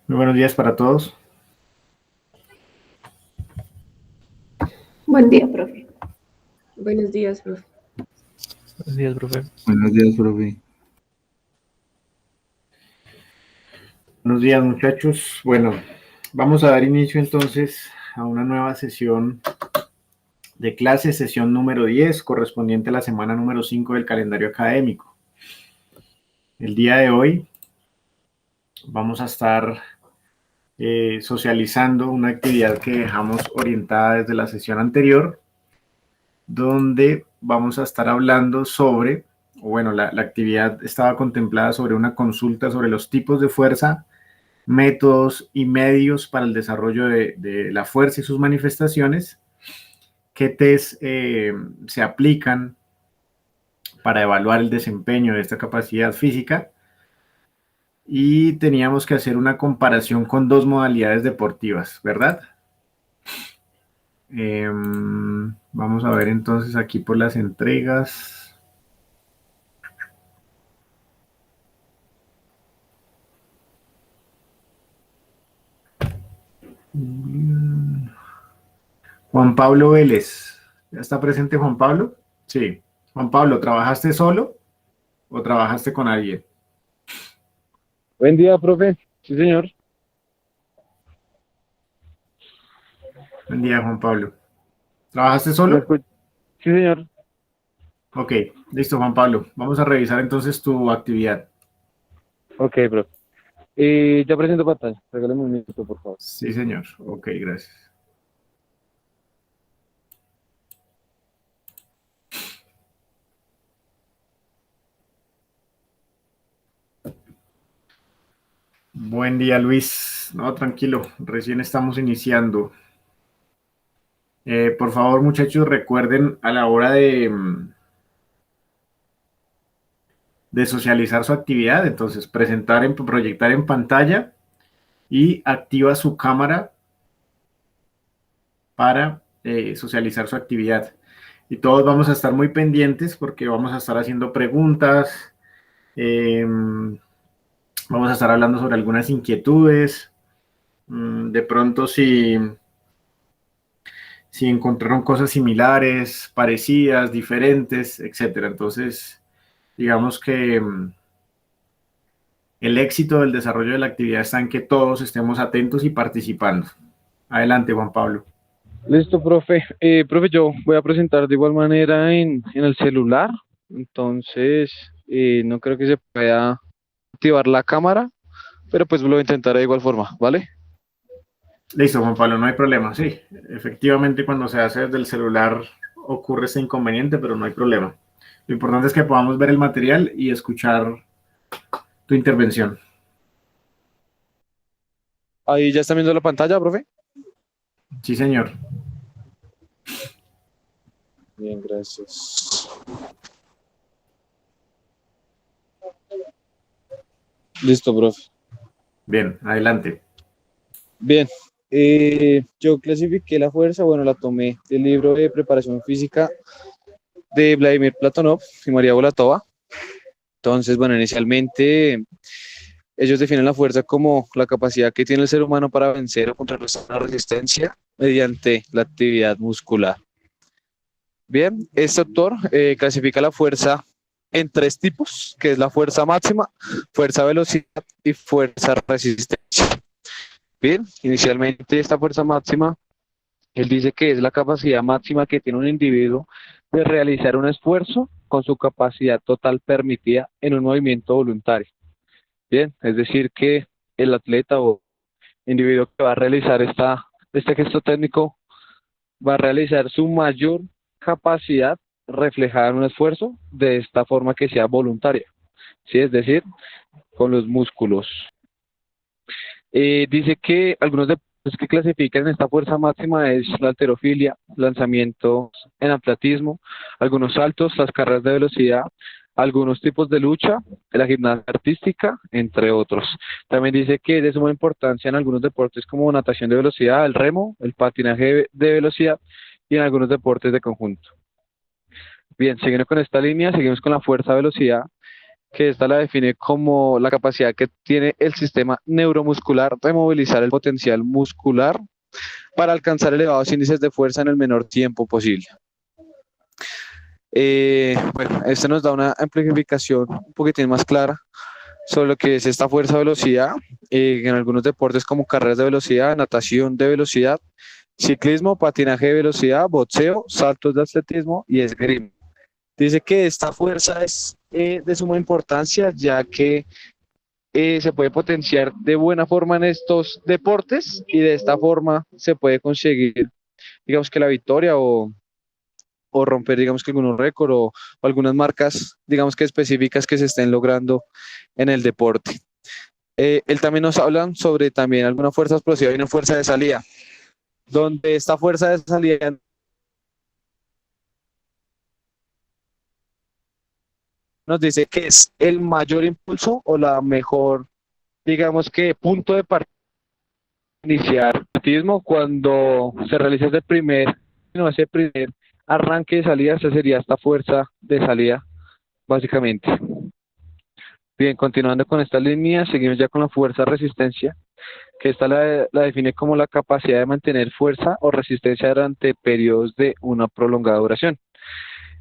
Muy buenos días para todos. Buen día, profe. Buenos días, profe. Buenos días, profe. Buenos días, profe. Buenos días, muchachos. Bueno, vamos a dar inicio entonces a una nueva sesión de clases, sesión número 10, correspondiente a la semana número 5 del calendario académico. El día de hoy vamos a estar socializando una actividad que dejamos orientada desde la sesión anterior, donde vamos a estar hablando sobre, bueno, la actividad estaba contemplada sobre una consulta sobre los tipos de fuerza, métodos y medios para el desarrollo de la fuerza y sus manifestaciones, qué test se aplican para evaluar el desempeño de esta capacidad física, y teníamos que hacer una comparación con dos modalidades deportivas, ¿verdad? Vamos a ver entonces aquí por las entregas. Juan Pablo Vélez. ¿Ya está presente Juan Pablo? Sí. Juan Pablo, ¿trabajaste solo o trabajaste con alguien? Buen día, profe. Sí, señor. Buen día, Juan Pablo. ¿Trabajaste ¿Me solo? escucha? Sí, señor. Ok, listo, Juan Pablo. Vamos a revisar entonces tu actividad. Ok, profe. Ya presento pantalla. Regálame un minuto, por favor. Sí, señor. Ok, gracias. Buen día, Luis. No, tranquilo, recién estamos iniciando. Por favor, muchachos, recuerden a la hora de socializar su actividad, entonces proyectar en pantalla y activa su cámara para socializar su actividad. Y todos vamos a estar muy pendientes porque vamos a estar haciendo preguntas, vamos a estar hablando sobre algunas inquietudes, de pronto si encontraron cosas similares, parecidas, diferentes, etcétera. Entonces, digamos que el éxito del desarrollo de la actividad está en que todos estemos atentos y participando. Adelante, Juan Pablo. Listo, profe. Profe, yo voy a presentar de igual manera en el celular. Entonces, no creo que se pueda activar la cámara, pero pues lo voy a intentar de igual forma, ¿vale? Listo, Juan Pablo, no hay problema. Sí, efectivamente cuando se hace desde el celular ocurre ese inconveniente, pero no hay problema. Lo importante es que podamos ver el material y escuchar tu intervención. Ahí ya está viendo la pantalla, profe. Sí, señor. Bien, gracias. Listo, profe. Bien, adelante. Bien, yo clasifiqué la fuerza, bueno, la tomé del libro de preparación física de Vladimir Platonov y María Bolatova. Entonces, bueno, inicialmente ellos definen la fuerza como la capacidad que tiene el ser humano para vencer o contrarrestar una resistencia mediante la actividad muscular. Bien, este autor clasifica la fuerza en tres tipos, que es la fuerza máxima, fuerza velocidad y fuerza resistencia. Bien, inicialmente esta fuerza máxima, él dice que es la capacidad máxima que tiene un individuo de realizar un esfuerzo con su capacidad total permitida en un movimiento voluntario. Bien, es decir que el atleta o individuo que va a realizar este gesto técnico va a realizar su mayor capacidad reflejada en un esfuerzo de esta forma que sea voluntaria, ¿sí? Es decir, con los músculos. Dice que algunos deportes que clasifican esta fuerza máxima es la halterofilia, lanzamiento en atletismo, algunos saltos, las carreras de velocidad, algunos tipos de lucha, la gimnasia artística, entre otros. También dice que es de suma importancia en algunos deportes como natación de velocidad, el remo, el patinaje de velocidad y en algunos deportes de conjunto. Bien, siguiendo con esta línea, seguimos con la fuerza velocidad. que esta la define como la capacidad que tiene el sistema neuromuscular de movilizar el potencial muscular para alcanzar elevados índices de fuerza en el menor tiempo posible. Bueno, este nos da una amplificación un poquitín más clara sobre lo que es esta fuerza-velocidad en algunos deportes como carreras de velocidad, natación de velocidad, ciclismo, patinaje de velocidad, boxeo, saltos de atletismo y esgrima. Dice que esta fuerza es de suma importancia, ya que se puede potenciar de buena forma en estos deportes y de esta forma se puede conseguir, digamos que la victoria o romper, digamos que algunos récords o algunas marcas, digamos que específicas que se estén logrando en el deporte. Él también nos habla sobre también alguna fuerza explosiva y una fuerza de salida, donde esta fuerza de salida nos dice que es el mayor impulso o la mejor, digamos que punto de partida iniciar el atletismo cuando se realiza ese primer arranque de salida, esa sería esta fuerza de salida, básicamente. Bien, continuando con esta línea, seguimos ya con la fuerza resistencia, que esta la define como la capacidad de mantener fuerza o resistencia durante periodos de una prolongada duración.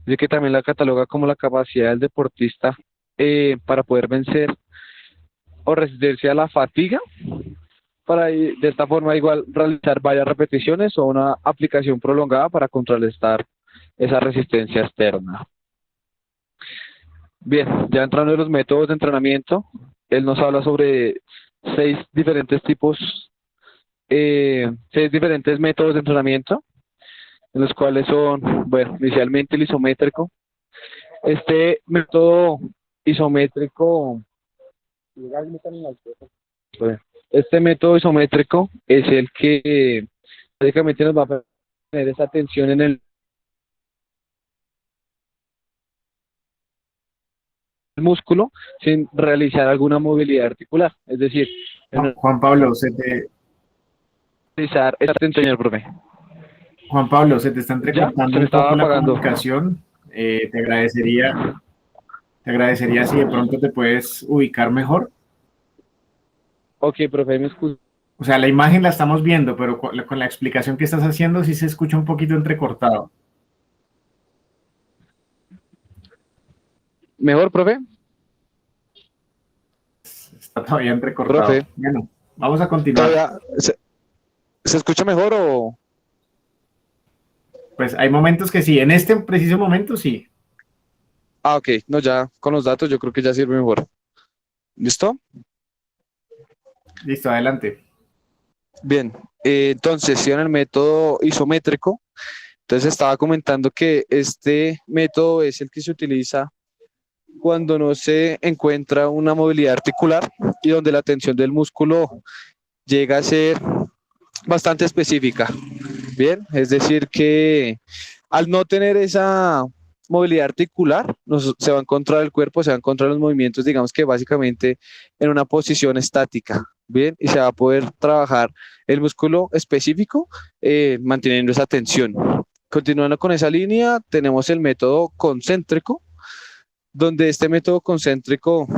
Dice que también la cataloga como la capacidad del deportista para poder vencer o resistirse a la fatiga, para de esta forma igual realizar varias repeticiones o una aplicación prolongada para contrarrestar esa resistencia externa. Bien, ya entrando en los métodos de entrenamiento, él nos habla sobre seis diferentes métodos de entrenamiento, en los cuales son, bueno, inicialmente el isométrico. Este método isométrico, este método isométrico es el que básicamente nos va a tener esa tensión en el músculo sin realizar alguna movilidad articular, es decir, Juan Pablo, realizar esa tensión, señor profe. Juan Pablo, se te está entrecortando un poco la comunicación. Te agradecería si de pronto te puedes ubicar mejor. Ok, profe, me escucho. O sea, la imagen la estamos viendo, pero con la explicación que estás haciendo sí se escucha un poquito entrecortado. ¿Mejor, profe? Está todavía entrecortado. Profe. Bueno, vamos a continuar. ¿Se escucha mejor o...? Pues hay momentos que sí, en este preciso momento sí. Ah, ok, no, ya con los datos yo creo que ya sirve mejor. ¿Listo? Listo, adelante. Bien, entonces, si en el método isométrico, entonces estaba comentando que este método es el que se utiliza cuando no se encuentra una movilidad articular y donde la tensión del músculo llega a ser bastante específica. Bien, es decir que al no tener esa movilidad articular, se va a encontrar el cuerpo, se va a encontrar los movimientos, digamos que básicamente en una posición estática, bien, y se va a poder trabajar el músculo específico manteniendo esa tensión. Continuando con esa línea, tenemos el método concéntrico, donde este método concéntrico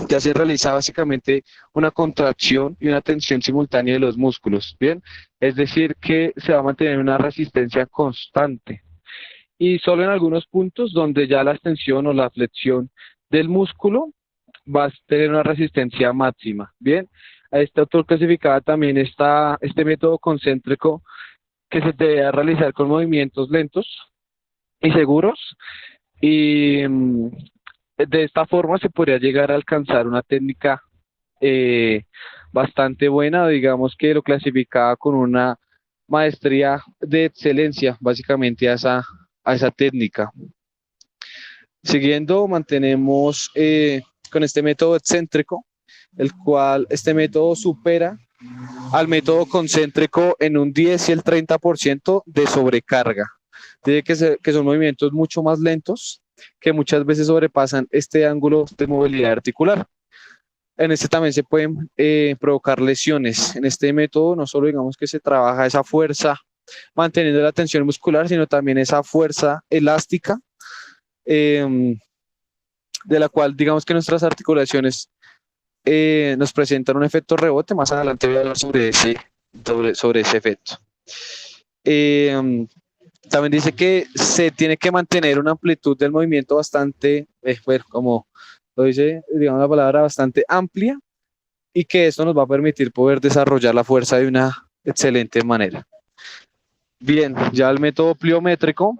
ya se realiza básicamente una contracción y una tensión simultánea de los músculos, ¿bien? Es decir, que se va a mantener una resistencia constante. Y solo en algunos puntos donde ya la extensión o la flexión del músculo va a tener una resistencia máxima, ¿bien? A esta autoclasificada también está este método concéntrico que se debe realizar con movimientos lentos y seguros y de esta forma se podría llegar a alcanzar una técnica bastante buena, digamos que lo clasificaba con una maestría de excelencia, básicamente a esa técnica. Siguiendo, mantenemos con este método excéntrico, el cual este método supera al método concéntrico en un 10 y el 30% de sobrecarga. Dice que son movimientos mucho más lentos que muchas veces sobrepasan este ángulo de movilidad articular. En este también se pueden provocar lesiones. En este método no solo digamos que se trabaja esa fuerza manteniendo la tensión muscular, sino también esa fuerza elástica de la cual digamos que nuestras articulaciones nos presentan un efecto rebote. Más adelante voy a hablar sobre ese efecto. También dice que se tiene que mantener una amplitud del movimiento bastante, bueno, como lo dice, digamos la palabra, bastante amplia, y que esto nos va a permitir poder desarrollar la fuerza de una excelente manera. Bien, ya el método pliométrico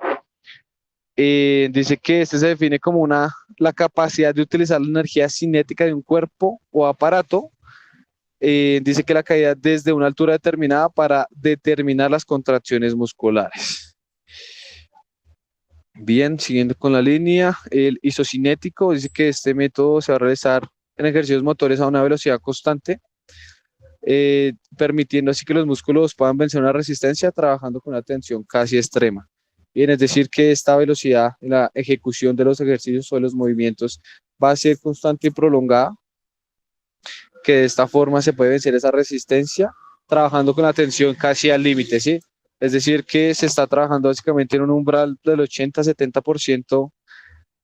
dice que este se define como la capacidad de utilizar la energía cinética de un cuerpo o aparato. Dice que la caída desde una altura determinada para determinar las contracciones musculares. Bien, siguiendo con la línea, el isocinético dice que este método se va a realizar en ejercicios motores a una velocidad constante, permitiendo así que los músculos puedan vencer una resistencia trabajando con una tensión casi extrema. Bien, es decir, que esta velocidad en la ejecución de los ejercicios o de los movimientos va a ser constante y prolongada, que de esta forma se puede vencer esa resistencia trabajando con la tensión casi al límite, ¿sí? Es decir, que se está trabajando básicamente en un umbral del 80-70%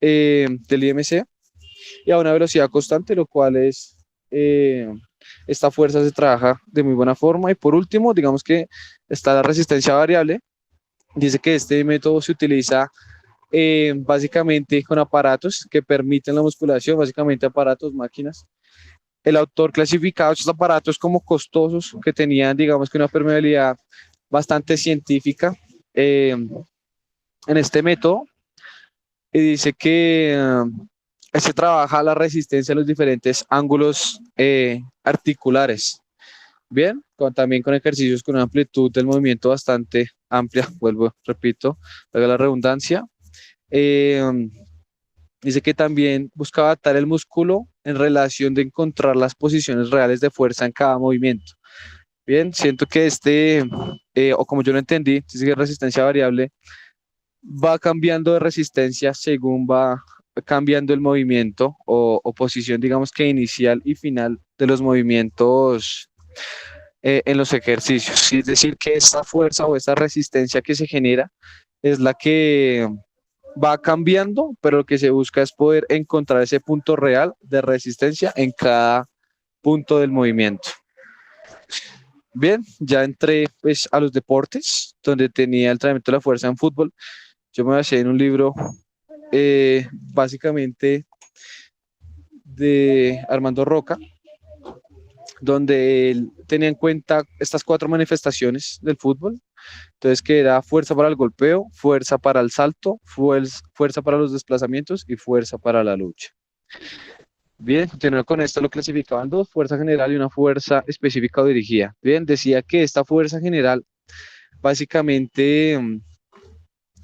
del IMC y a una velocidad constante, lo cual es, esta fuerza se trabaja de muy buena forma. Y por último, digamos que está la resistencia variable. Dice que este método se utiliza básicamente con aparatos que permiten la musculación, básicamente aparatos, máquinas. El autor clasificaba estos aparatos como costosos, que tenían, digamos que una permeabilidad bastante científica en este método, y dice que se trabaja la resistencia a los diferentes ángulos articulares. Bien, también con ejercicios con una amplitud del movimiento bastante amplia, vuelvo, repito, haga la redundancia. Dice que también buscaba adaptar el músculo en relación de encontrar las posiciones reales de fuerza en cada movimiento. Bien, siento que o como yo lo entendí, dice que resistencia variable va cambiando de resistencia según va cambiando el movimiento o posición, digamos que inicial y final de los movimientos en los ejercicios. Sí, es decir, que esta fuerza o esta resistencia que se genera es la que va cambiando, pero lo que se busca es poder encontrar ese punto real de resistencia en cada punto del movimiento. Bien, ya entré pues a los deportes, donde tenía el entrenamiento de la fuerza en fútbol. Yo me basé en un libro básicamente de Armando Roca, donde él tenía en cuenta estas 4 manifestaciones del fútbol. Entonces, que era fuerza para el golpeo, fuerza para el salto, fuerza para los desplazamientos y fuerza para la lucha. Bien, continuando con esto, lo clasificaban 2, fuerza general y una fuerza específica o dirigida. Bien, decía que esta fuerza general básicamente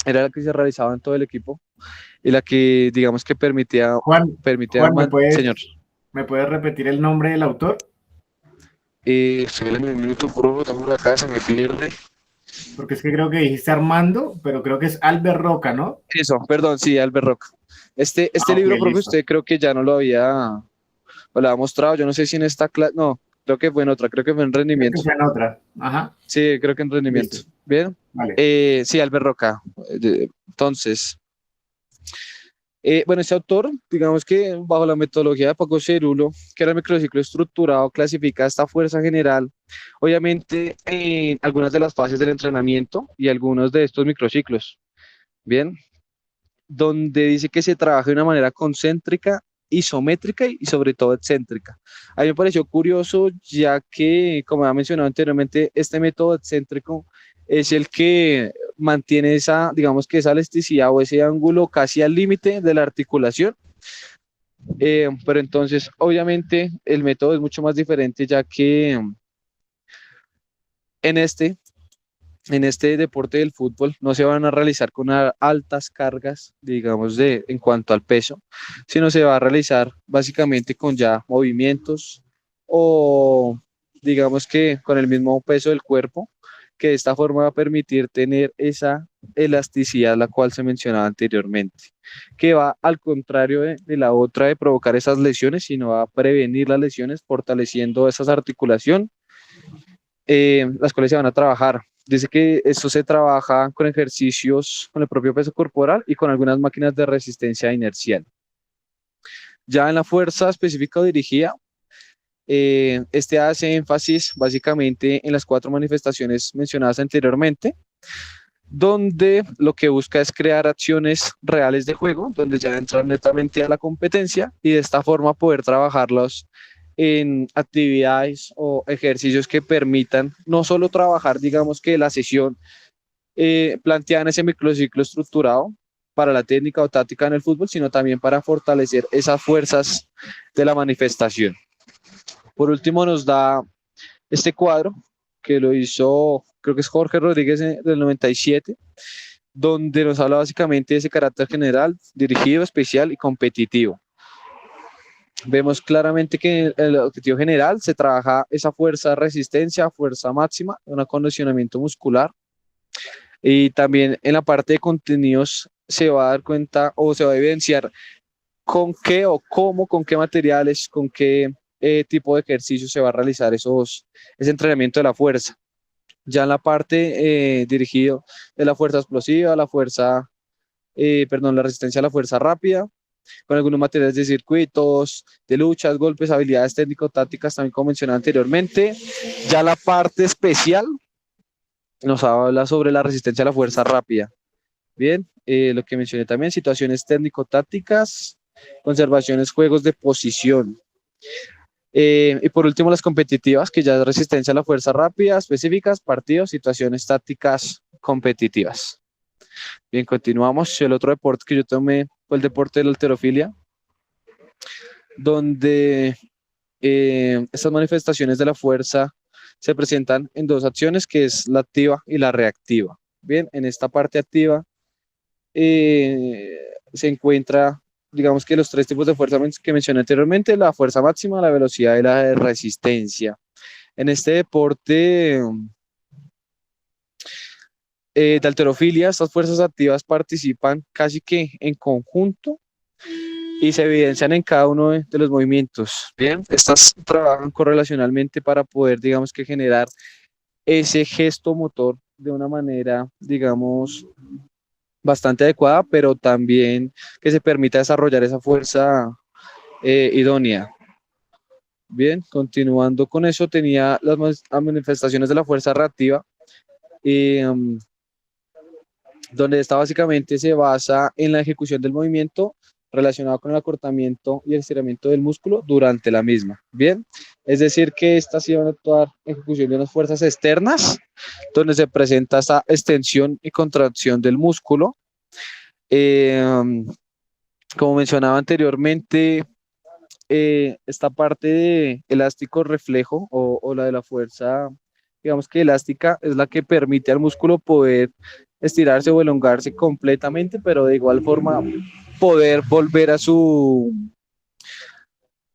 era la que se realizaba en todo el equipo y la que, digamos que permitía... Juan, señor. ¿Me puedes repetir el nombre del autor? Estoy en el minuto, por acá, se me pierde. Porque es que creo que dijiste Armando, pero creo que es Albert Roca, ¿no? Eso, perdón, sí, Albert Roca. Este libro, Okay, profe, usted creo que ya no lo había mostrado. Yo no sé si en esta clase, no, creo que fue en otra, creo que fue en rendimiento. Creo que fue en otra, ajá. Sí, creo que en rendimiento. Listo. Bien. Vale. Sí, Albert Roca. Entonces, bueno, este autor, digamos que bajo la metodología de Paco Cerulo, que era el microciclo estructurado, clasifica esta fuerza general, obviamente, en algunas de las fases del entrenamiento y algunos de estos microciclos. Bien, donde dice que se trabaja de una manera concéntrica, isométrica y sobre todo excéntrica. A mí me pareció curioso, ya que, como había mencionado anteriormente, este método excéntrico es el que mantiene esa, digamos que esa elasticidad o ese ángulo casi al límite de la articulación. Pero entonces, obviamente, el método es mucho más diferente, ya que en este deporte del fútbol no se van a realizar con altas cargas, digamos, en cuanto al peso, sino se va a realizar básicamente con ya movimientos o digamos que con el mismo peso del cuerpo, que de esta forma va a permitir tener esa elasticidad, la cual se mencionaba anteriormente, que va al contrario de la otra de provocar esas lesiones, sino va a prevenir las lesiones fortaleciendo esas articulaciones, las cuales se van a trabajar. Dice que esto se trabaja con ejercicios con el propio peso corporal y con algunas máquinas de resistencia inercial. Ya en la fuerza específica o dirigida, este hace énfasis básicamente en las cuatro manifestaciones mencionadas anteriormente, donde lo que busca es crear acciones reales de juego, donde ya entran netamente a la competencia y de esta forma poder trabajarlos en actividades o ejercicios que permitan no solo trabajar, digamos que la sesión planteada en ese microciclo estructurado para la técnica o táctica en el fútbol, sino también para fortalecer esas fuerzas de la manifestación. Por último, nos da este cuadro que lo hizo, creo que es Jorge Rodríguez del 97, donde nos habla básicamente de ese carácter general, dirigido, especial y competitivo. Vemos claramente que en el objetivo general se trabaja esa fuerza de resistencia, fuerza máxima, un acondicionamiento muscular. Y también en la parte de contenidos se va a dar cuenta o se va a evidenciar con qué o cómo, con qué materiales, con qué tipo de ejercicio se va a realizar ese entrenamiento de la fuerza. Ya en la parte dirigido de la fuerza explosiva, la resistencia a la fuerza rápida, con algunos materiales de circuitos, de luchas, golpes, habilidades técnico-tácticas, también como mencioné anteriormente. Ya la parte especial nos habla sobre la resistencia a la fuerza rápida. Bien, lo que mencioné también, situaciones técnico-tácticas, conservaciones, juegos de posición. Y por último, las competitivas, que ya es resistencia a la fuerza rápida, específicas, partidos, situaciones tácticas competitivas. Bien, continuamos. El otro deporte que yo tomé fue el deporte de la halterofilia, donde estas manifestaciones de la fuerza se presentan en dos acciones, que es la activa y la reactiva. Bien, en esta parte activa se encuentra, digamos que los tres tipos de fuerza que mencioné anteriormente, la fuerza máxima, la velocidad y la de resistencia. En este deporte de halterofilia, estas fuerzas activas participan casi que en conjunto y se evidencian en cada uno de los movimientos. Bien, estas trabajan correlacionalmente para poder, digamos que generar ese gesto motor de una manera, digamos, bastante adecuada, pero también que se permita desarrollar esa fuerza idónea. Bien, continuando con eso, tenía las manifestaciones de la fuerza reactiva, donde esta básicamente se basa en la ejecución del movimiento relacionado con el acortamiento y el estiramiento del músculo durante la misma. Bien, es decir, que estas sí van a actuar en ejecución de unas fuerzas externas, donde se presenta esta extensión y contracción del músculo. Como mencionaba anteriormente, esta parte de elástico reflejo o la de la fuerza, digamos que elástica, es la que permite al músculo poder estirarse o elongarse completamente, pero de igual forma poder volver a su,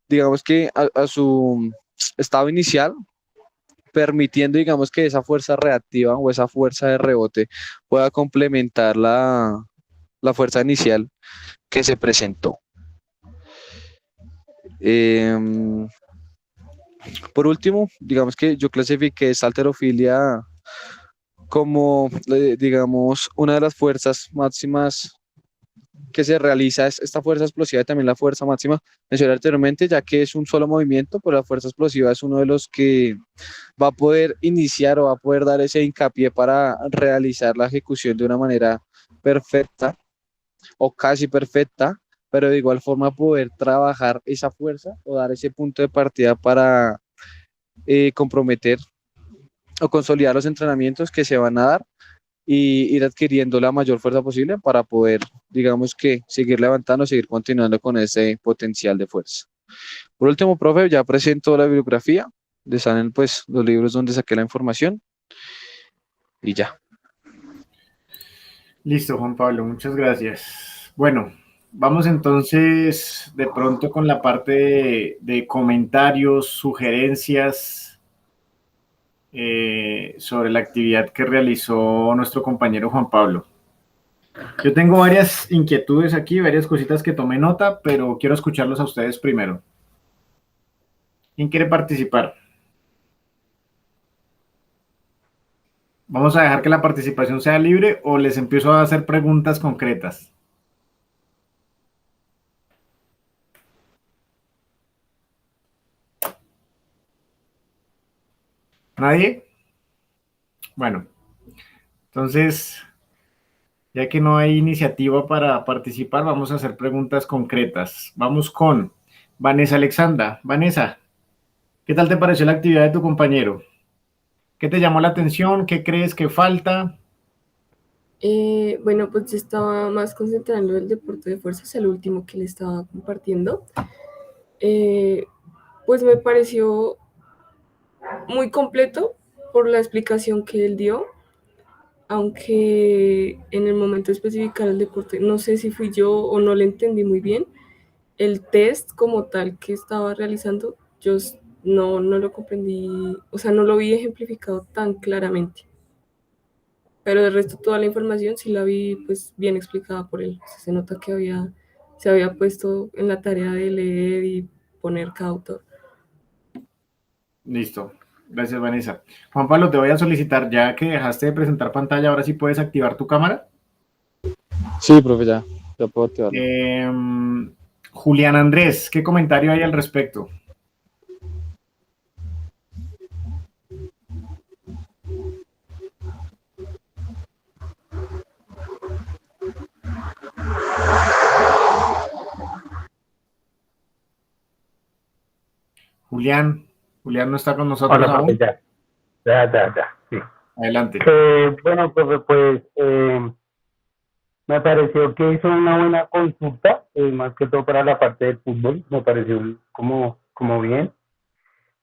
digamos que a su estado inicial, permitiendo, digamos, que esa fuerza reactiva o esa fuerza de rebote pueda complementar la fuerza inicial que se presentó. Por último, digamos que yo clasifiqué esta halterofilia como, digamos, una de las fuerzas máximas que se realiza, es esta fuerza explosiva y también la fuerza máxima mencioné anteriormente, ya que es un solo movimiento, pero la fuerza explosiva es uno de los que va a poder iniciar o va a poder dar ese hincapié para realizar la ejecución de una manera perfecta o casi perfecta, pero de igual forma poder trabajar esa fuerza o dar ese punto de partida para comprometer o consolidar los entrenamientos que se van a dar y ir adquiriendo la mayor fuerza posible para poder, digamos que, seguir levantando, seguir continuando con ese potencial de fuerza. Por último, profe, ya presento la bibliografía, de salen pues los libros donde saqué la información y ya. Listo, Juan Pablo, muchas gracias. Bueno, vamos entonces de pronto con la parte de comentarios, sugerencias sobre la actividad que realizó nuestro compañero Juan Pablo. Yo tengo varias inquietudes aquí, varias cositas que tomé nota, pero quiero escucharlos a ustedes primero. ¿Quién quiere participar? ¿Vamos a dejar que la participación sea libre o les empiezo a hacer preguntas concretas? ¿Nadie? Bueno, entonces, ya que no hay iniciativa para participar, vamos a hacer preguntas concretas. Vamos con Vanessa Alexandra. Vanessa, ¿qué tal te pareció la actividad de tu compañero? ¿Qué te llamó la atención? ¿Qué crees que falta? Bueno, pues yo estaba más concentrada en lo del deporte de fuerzas, el último que le estaba compartiendo. Pues me pareció muy completo por la explicación que él dio, aunque en el momento de especificar el deporte, no sé si fui yo o no le entendí muy bien. El test como tal que estaba realizando, yo no lo comprendí, o sea, no lo vi ejemplificado tan claramente. Pero de resto toda la información sí la vi pues bien explicada por él. O sea, se nota que se había puesto en la tarea de leer y poner cada autor. Listo. Gracias, Vanessa. Juan Pablo, te voy a solicitar, ya que dejaste de presentar pantalla, ahora sí puedes activar tu cámara. Sí, profe, ya puedo activarlo. Julián Andrés, ¿qué comentario hay al respecto? Julián no está con nosotros Hola, aún. profe, ya, sí. Adelante. Bueno, profe, pues me pareció que hizo una buena consulta, más que todo para la parte del fútbol, me pareció como bien.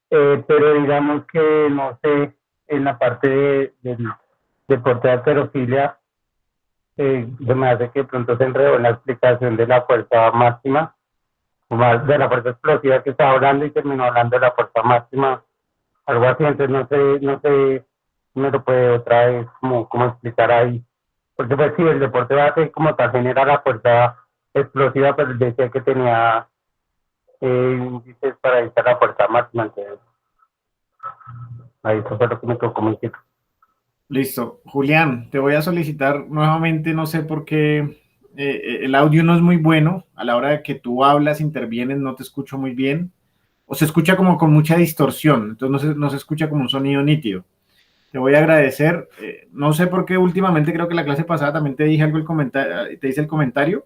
Pero digamos que, no sé, en la parte del deporte de halterofilia, se me hace que de pronto se enredó en la explicación de la fuerza máxima, o más de la fuerza explosiva que estaba hablando y terminó hablando de la fuerza máxima, algo así. Entonces no sé si me lo puede otra vez como explicar ahí, porque pues sí, el deporte base como tal genera la fuerza explosiva, pero él decía que tenía índices para evitar la fuerza máxima. Entonces ahí eso fue lo que me tocó muy inquieto. Listo. Julián, te voy a solicitar nuevamente, no sé por qué el audio no es muy bueno. A la hora de que tú hablas, intervienes, no te escucho muy bien. O se escucha como con mucha distorsión, entonces no se escucha como un sonido nítido. Te voy a agradecer. No sé por qué últimamente, creo que la clase pasada también te dije algo, te hice el comentario.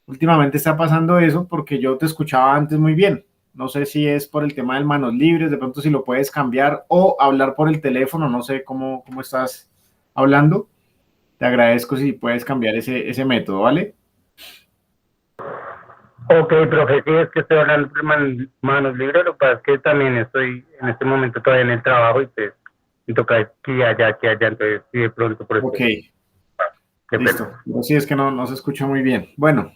Últimamente está pasando eso porque yo te escuchaba antes muy bien. No sé si es por el tema de manos libres, de pronto si lo puedes cambiar o hablar por el teléfono, no sé cómo estás hablando. Te agradezco si puedes cambiar ese método, ¿vale? Ok, profe, sí, es que estoy hablando de manos libres, lo que pasa es que también estoy en este momento todavía en el trabajo y pues me toca aquí, allá, entonces sí, de pronto por eso. Ok, listo. Pero sí, es que no se escucha muy bien. Bueno,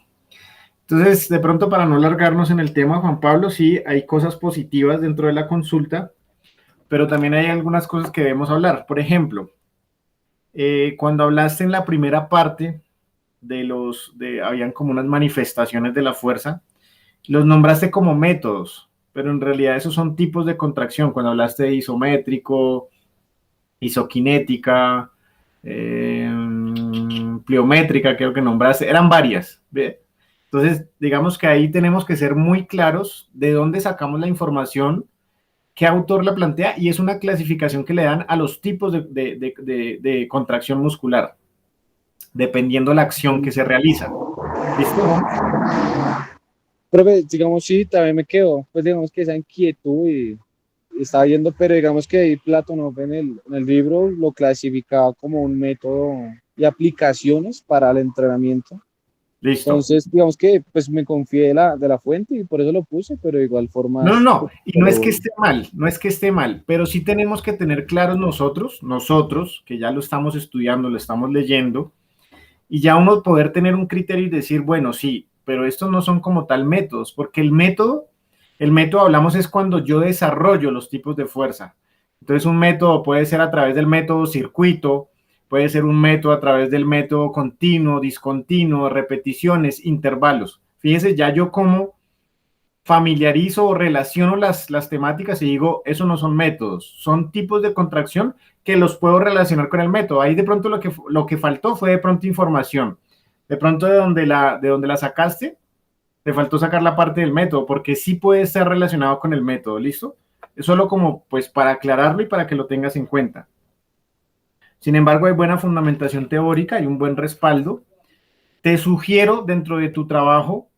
entonces, de pronto para no largarnos en el tema, Juan Pablo, sí, hay cosas positivas dentro de la consulta, pero también hay algunas cosas que debemos hablar. Por ejemplo, cuando hablaste en la primera parte habían como unas manifestaciones de la fuerza, los nombraste como métodos, pero en realidad esos son tipos de contracción. Cuando hablaste de isométrico, isoquinética, pliométrica, creo que nombraste, eran varias. ¿Ve? Entonces, digamos que ahí tenemos que ser muy claros de dónde sacamos la información, qué autor la plantea, y es una clasificación que le dan a los tipos de contracción muscular, dependiendo la acción que se realiza. ¿Listo? Pero pues, digamos, sí, también me quedo, pues digamos que esa inquietud y estaba viendo, pero digamos que ahí Platonov en el libro lo clasificaba como un método y aplicaciones para el entrenamiento. Listo. Entonces, digamos que pues me confié de la fuente y por eso lo puse, pero de igual forma... No, y no es que esté mal, pero sí tenemos que tener claros nosotros, que ya lo estamos estudiando, lo estamos leyendo, y ya uno poder tener un criterio y decir, bueno, sí, pero estos no son como tal métodos, porque el método hablamos es cuando yo desarrollo los tipos de fuerza. Entonces un método puede ser a través del método circuito, puede ser un método a través del método continuo, discontinuo, repeticiones, intervalos. Fíjense, ya yo como familiarizo o relaciono las temáticas y digo, eso no son métodos, son tipos de contracción que los puedo relacionar con el método. Ahí de pronto lo que faltó fue de pronto información. De pronto de donde la sacaste, te faltó sacar la parte del método, porque sí puede estar relacionado con el método, ¿listo? Es solo como pues para aclararlo y para que lo tengas en cuenta. Sin embargo, hay buena fundamentación teórica y un buen respaldo. Te sugiero dentro de tu trabajo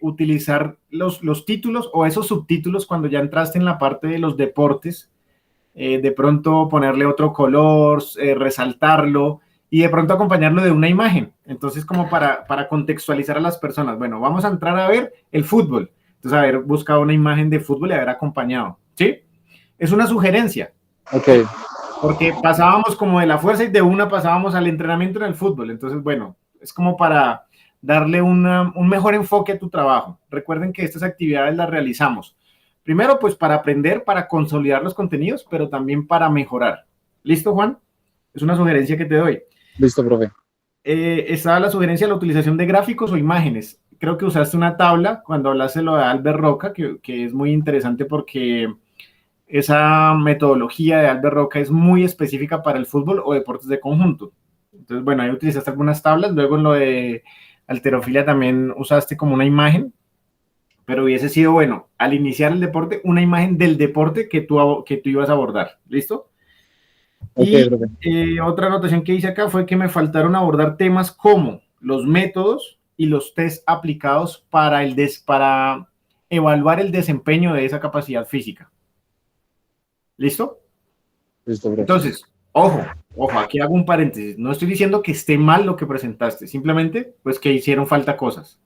utilizar los títulos o esos subtítulos cuando ya entraste en la parte de los deportes, de pronto ponerle otro color, resaltarlo y de pronto acompañarlo de una imagen. Entonces, como para contextualizar a las personas, bueno, vamos a entrar a ver el fútbol. Entonces, haber buscado una imagen de fútbol y haber acompañado, ¿sí? Es una sugerencia. Ok, Porque pasábamos como de la fuerza y de una pasábamos al entrenamiento en el fútbol. Entonces, bueno, es como para darle un mejor enfoque a tu trabajo. Recuerden que estas actividades las realizamos. Primero, pues para aprender, para consolidar los contenidos, pero también para mejorar. ¿Listo, Juan? Es una sugerencia que te doy. listo, profe. Estaba la sugerencia de la utilización de gráficos o imágenes. Creo que usaste una tabla cuando hablaste lo de Albert Roca, que es muy interesante porque esa metodología de Albert Roca es muy específica para el fútbol o deportes de conjunto. Entonces, bueno, ahí utilizaste algunas tablas, luego en lo de halterofilia también usaste como una imagen, pero hubiese sido bueno, al iniciar el deporte, una imagen del deporte que tú ibas a abordar. ¿Listo? Ok, Y profe. otra anotación que hice acá fue que me faltaron abordar temas como los métodos y los test aplicados para evaluar el desempeño de esa capacidad física. ¿Listo? Listo, profe. Entonces, ojo, aquí hago un paréntesis. No estoy diciendo que esté mal lo que presentaste, simplemente pues que hicieron falta cosas.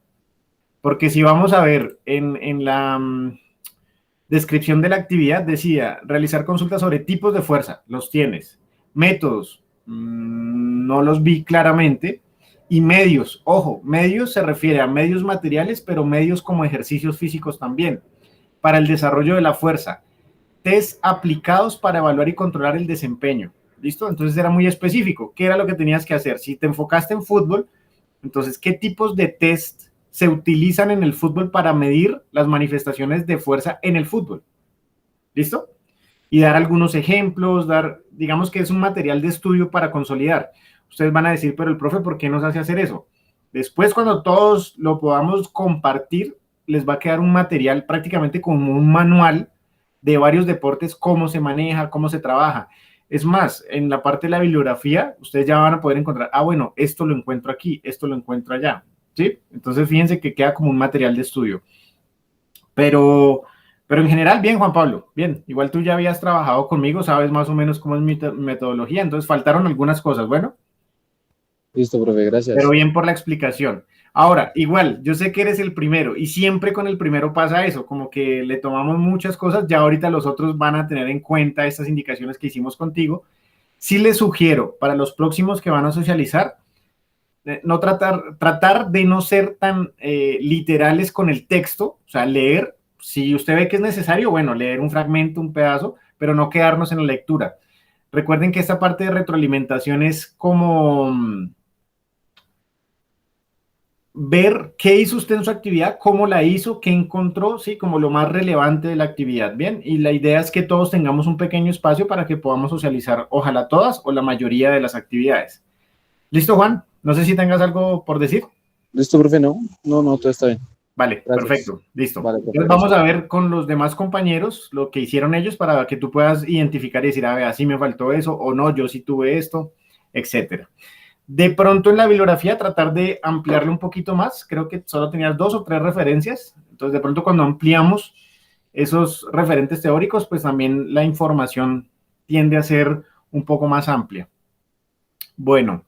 Porque si vamos a ver en la descripción de la actividad, decía realizar consultas sobre tipos de fuerza, los tienes. Métodos, no los vi claramente. Y medios, ojo, medios se refiere a medios materiales, pero medios como ejercicios físicos también, para el desarrollo de la fuerza. Test aplicados para evaluar y controlar el desempeño. ¿Listo? Entonces era muy específico. ¿Qué era lo que tenías que hacer? Si te enfocaste en fútbol, entonces, ¿qué tipos de test se utilizan en el fútbol para medir las manifestaciones de fuerza en el fútbol? ¿Listo? Y dar algunos ejemplos, digamos que es un material de estudio para consolidar. Ustedes van a decir, pero el profe, ¿por qué nos hace hacer eso? Después, cuando todos lo podamos compartir, les va a quedar un material prácticamente como un manual de varios deportes, cómo se maneja, cómo se trabaja. Es más, en la parte de la bibliografía, ustedes ya van a poder encontrar, bueno, esto lo encuentro aquí, esto lo encuentro allá, ¿sí? Entonces, fíjense que queda como un material de estudio. Pero en general, bien, Juan Pablo, bien. Igual tú ya habías trabajado conmigo, sabes más o menos cómo es mi metodología, entonces faltaron algunas cosas, bueno. Listo, profe, gracias. Pero bien por la explicación. Ahora, igual, yo sé que eres el primero y siempre con el primero pasa eso, como que le tomamos muchas cosas, ya ahorita los otros van a tener en cuenta estas indicaciones que hicimos contigo. Sí les sugiero para los próximos que van a socializar, no tratar de no ser tan literales con el texto, o sea, leer, si usted ve que es necesario, bueno, leer un fragmento, un pedazo, pero no quedarnos en la lectura. Recuerden que esta parte de retroalimentación es como ver qué hizo usted en su actividad, cómo la hizo, qué encontró, sí, como lo más relevante de la actividad, ¿bien? Y la idea es que todos tengamos un pequeño espacio para que podamos socializar, ojalá todas o la mayoría de las actividades. ¿Listo, Juan? No sé si tengas algo por decir. Listo, profe, no, todo está bien. Vale, Gracias. perfecto, listo. Vale, profe, Entonces vamos a ver con los demás compañeros lo que hicieron ellos para que tú puedas identificar y decir, a ver, así me faltó eso, o no, yo sí tuve esto, etcétera. De pronto en la bibliografía tratar de ampliarle un poquito más, creo que solo tenías 2 o 3 referencias, entonces de pronto cuando ampliamos esos referentes teóricos, pues también la información tiende a ser un poco más amplia. Bueno,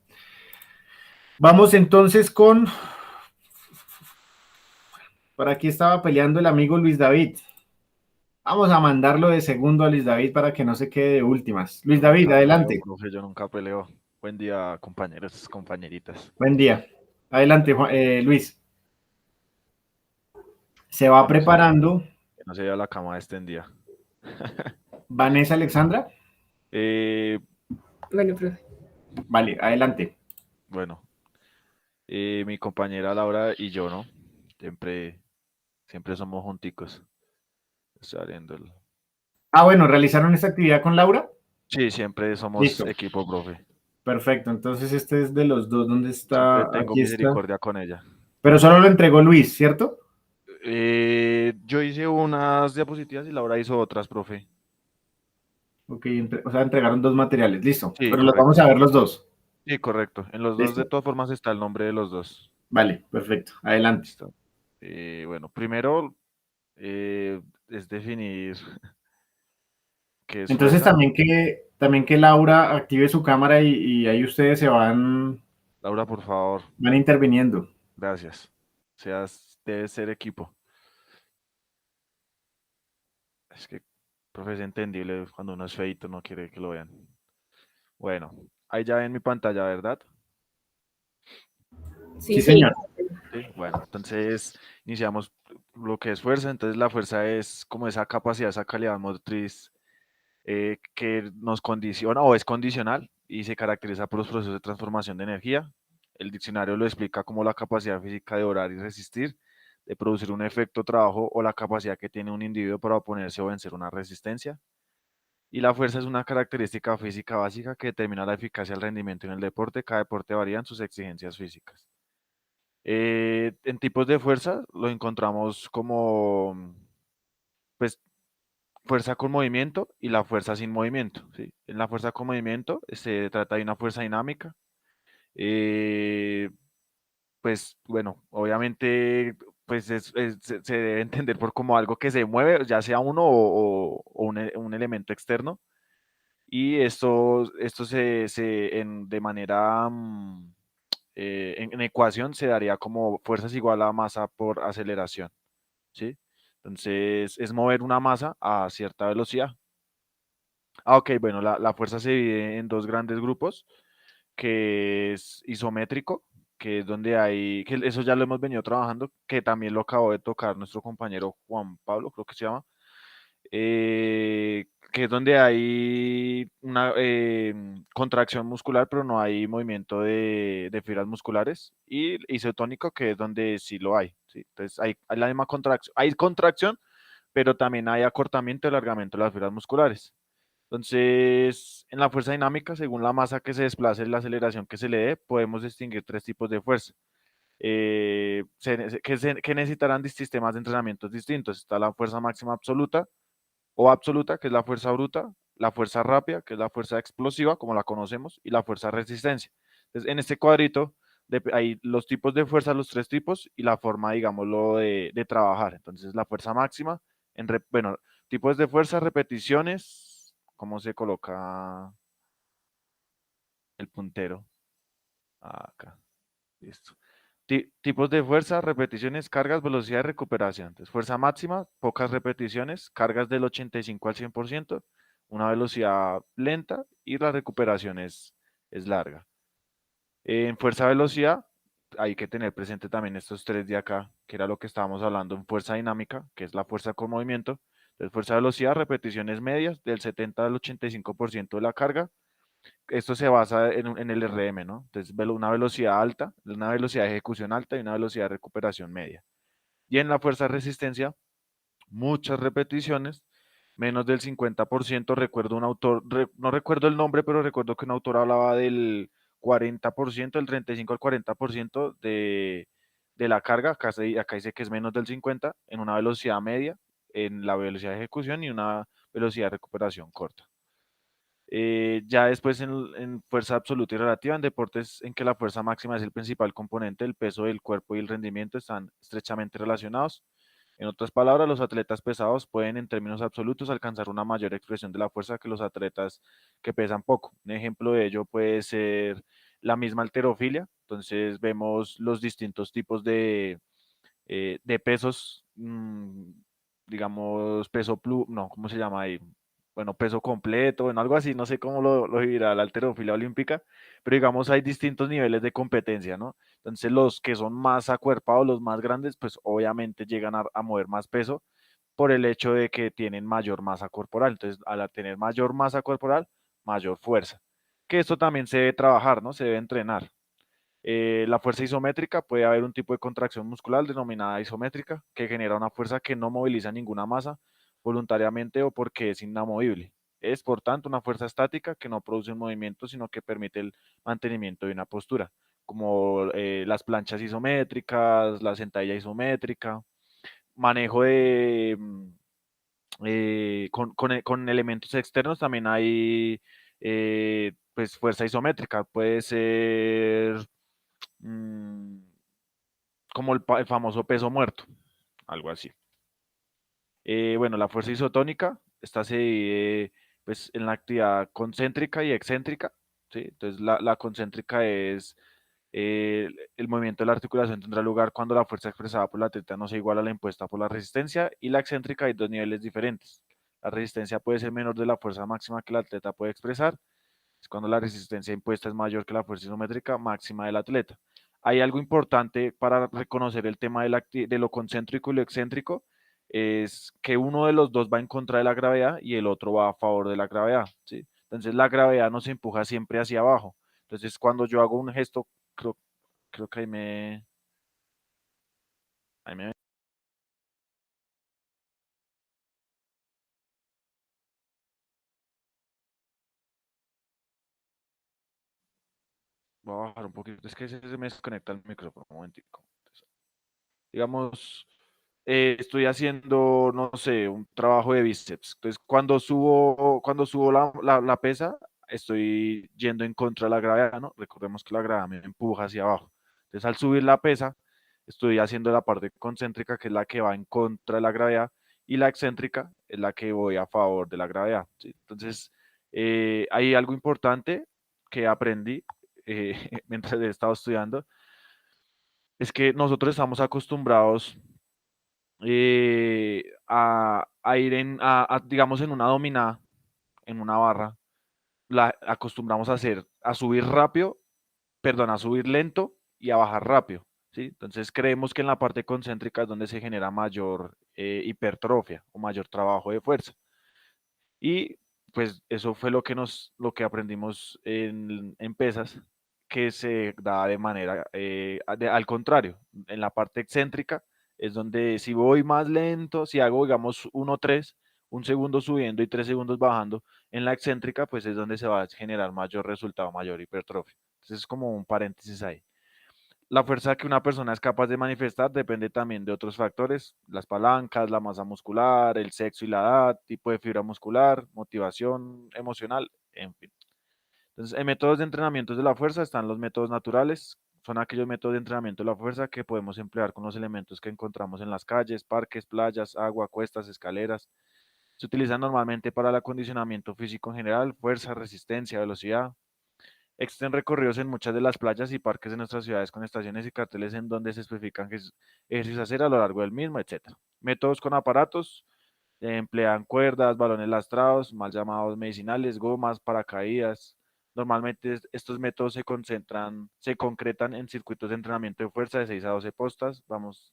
vamos entonces con... Por aquí estaba peleando el amigo Luis David. Vamos a mandarlo de segundo a Luis David para que no se quede de últimas. Luis David, adelante. Profe, yo nunca peleo. Buen día, compañeros, compañeritas. Buen día. Adelante, Luis. Se va preparando. Que no se vea la cama extendida. Vanessa Alexandra. Bueno, profe. Vale, adelante. Bueno, mi compañera Laura y yo, ¿no? Siempre somos junticos. Estoy abriendo el... Bueno, ¿realizaron esta actividad con Laura? Sí, siempre somos Listo. equipo, profe. Perfecto, entonces este es de los dos. ¿Dónde está? Siempre tengo Aquí misericordia está. con ella. Pero solo lo entregó Luis, ¿cierto? Yo hice unas diapositivas y Laura hizo otras, profe. Ok, o sea, entregaron dos materiales, listo. Sí, Pero los vamos correcto. a ver los dos. Sí, correcto. En los dos, de ¿Listo? todas formas, está el nombre de los dos. Vale, perfecto. Adelante. Listo. Bueno, primero es definir qué es Entonces fuerza. también que Laura active su cámara y ahí ustedes se Laura, por favor, van interviniendo. gracias. Debe ser equipo. Es que, profe, es entendible cuando uno es feito, no quiere que lo vean. Bueno, ahí ya ven mi pantalla, ¿verdad? Sí, Sí, señor. Sí. Bueno, entonces iniciamos lo que es fuerza. Entonces la fuerza es como esa capacidad, esa calidad motriz que nos condiciona o es condicional y se caracteriza por los procesos de transformación de energía. El diccionario lo explica como la capacidad física de orar y resistir, de producir un efecto trabajo o la capacidad que tiene un individuo para oponerse o vencer una resistencia. Y la fuerza es una característica física básica que determina la eficacia del rendimiento en el deporte. Cada deporte varía en sus exigencias físicas. En tipos de fuerza lo encontramos como, pues, fuerza con movimiento y la fuerza sin movimiento, ¿sí? En la fuerza con movimiento se trata de una fuerza dinámica. eh, pues bueno, obviamente pues se debe entender por como algo que se mueve, ya sea uno o un elemento externo. Y esto de manera en ecuación se daría como fuerza es igual a masa por aceleración, ¿sí? Entonces es mover una masa a cierta velocidad. Ok, bueno, la fuerza se divide en dos grandes grupos, que es isométrico, que es donde hay, que eso ya lo hemos venido trabajando, que también lo acabó de tocar nuestro compañero Juan Pablo, creo que se llama, que es donde hay una contracción muscular, pero no hay movimiento de fibras musculares, y isotónico, que es donde sí lo hay, ¿sí? Entonces hay la misma contracción, hay contracción, pero también hay acortamiento y alargamiento de las fibras musculares. Entonces, en la fuerza dinámica, según la masa que se desplace y la aceleración que se le dé, podemos distinguir tres tipos de fuerza. Que necesitarán sistemas de entrenamientos distintos. Está la fuerza máxima absoluta o absoluta, que es la fuerza bruta, la fuerza rápida, que es la fuerza explosiva, como la conocemos, y la fuerza resistencia. Entonces, en este cuadrito hay los tipos de fuerza, los tres tipos, y la forma, digámoslo, de trabajar. Entonces, la fuerza máxima, bueno, tipos de fuerza, repeticiones, ¿cómo se coloca el puntero? Acá, listo. Tipos de fuerza, repeticiones, cargas, velocidad de recuperación. Entonces, fuerza máxima, pocas repeticiones, cargas del 85 al 100%, una velocidad lenta y la recuperación es larga. En fuerza velocidad, hay que tener presente también estos tres de acá, que era lo que estábamos hablando en fuerza dinámica, que es la fuerza con movimiento. Entonces, fuerza velocidad, repeticiones medias del 70 al 85% de la carga. Esto se basa en el RM, ¿no? Entonces, una velocidad alta, una velocidad de ejecución alta y una velocidad de recuperación media. Y en la fuerza de resistencia, muchas repeticiones, menos del 50%. Recuerdo un autor, no recuerdo el nombre, pero recuerdo que un autor hablaba del 40%, del 35 al 40% de la carga. Acá dice que es menos del 50% en una velocidad media, en la velocidad de ejecución y una velocidad de recuperación corta. Ya después en fuerza absoluta y relativa, en deportes en que la fuerza máxima es el principal componente, el peso del cuerpo y el rendimiento están estrechamente relacionados. En otras palabras, los atletas pesados pueden en términos absolutos alcanzar una mayor expresión de la fuerza que los atletas que pesan poco. Un ejemplo de ello puede ser la misma halterofilia. Entonces vemos los distintos tipos de pesos, digamos, no, ¿cómo se llama ahí? Bueno, peso completo, bueno, algo así, no sé cómo lo dirá la halterofilia olímpica, pero digamos hay distintos niveles de competencia, ¿no? Entonces los que son más acuerpados, los más grandes, pues obviamente llegan a mover más peso por el hecho de que tienen mayor masa corporal. Entonces, al tener mayor masa corporal, mayor fuerza. Que esto también se debe trabajar, ¿no? Se debe entrenar. La fuerza isométrica, puede haber un tipo de contracción muscular denominada isométrica que genera una fuerza que no moviliza ninguna masa voluntariamente o porque es inamovible. Es, por tanto, una fuerza estática que no produce un movimiento, sino que permite el mantenimiento de una postura, como las planchas isométricas, la sentadilla isométrica. manejo de con elementos externos también hay pues fuerza isométrica, puede ser mm, como el famoso peso muerto, algo así. Bueno, la fuerza isotónica, esta se divide pues, en la actividad concéntrica y excéntrica, ¿sí? Entonces, la concéntrica es el movimiento de la articulación tendrá lugar cuando la fuerza expresada por la atleta no sea igual a la impuesta por la resistencia, y la excéntrica hay dos niveles diferentes. La resistencia puede ser menor de la fuerza máxima que el atleta puede expresar, es cuando la resistencia impuesta es mayor que la fuerza isométrica máxima del atleta. Hay algo importante para reconocer el tema de lo concéntrico y lo excéntrico, es que uno de los dos va en contra de la gravedad y el otro va a favor de la gravedad, ¿sí? Entonces la gravedad nos empuja siempre hacia abajo. Entonces cuando yo hago un gesto, creo que ahí me voy a bajar un poquito, es que se me desconecta el micrófono un momentico. Digamos, estoy haciendo, no sé, un trabajo de bíceps. Entonces, cuando subo la pesa, estoy yendo en contra de la gravedad, ¿no? Recordemos que la gravedad me empuja hacia abajo. Entonces, al subir la pesa, estoy haciendo la parte concéntrica, que es la que va en contra de la gravedad, y la excéntrica es la que voy a favor de la gravedad, ¿sí? Entonces, hay algo importante que aprendí mientras he estado estudiando, es que nosotros estamos acostumbrados a ir digamos, en una dominada, en una barra, la acostumbramos a hacer, a subir rápido, perdón, a subir lento y a bajar rápido, ¿sí? Entonces creemos que en la parte concéntrica es donde se genera mayor hipertrofia o mayor trabajo de fuerza. Y pues eso fue lo que aprendimos en pesas, que se da de manera, al contrario, en la parte excéntrica es donde si voy más lento, si hago, digamos, 1-3, un segundo subiendo y 3 segundos bajando, en la excéntrica, pues es donde se va a generar mayor resultado, mayor hipertrofia. Entonces es como un paréntesis ahí. La fuerza que una persona es capaz de manifestar depende también de otros factores, las palancas, la masa muscular, el sexo y la edad, tipo de fibra muscular, motivación emocional, en fin. Entonces, en métodos de entrenamiento de la fuerza están los métodos naturales, son aquellos métodos de entrenamiento de la fuerza que podemos emplear con los elementos que encontramos en las calles, parques, playas, agua, cuestas, escaleras. Se utilizan normalmente para el acondicionamiento físico en general, fuerza, resistencia, velocidad. Existen recorridos en muchas de las playas y parques de nuestras ciudades con estaciones y carteles en donde se especifican qué ejercicios hacer a lo largo del mismo, etcétera. Métodos con aparatos, emplean cuerdas, balones lastrados, mal llamados medicinales, gomas, paracaídas. Normalmente estos métodos se concretan en circuitos de entrenamiento de fuerza de 6 a 12 postas. Vamos,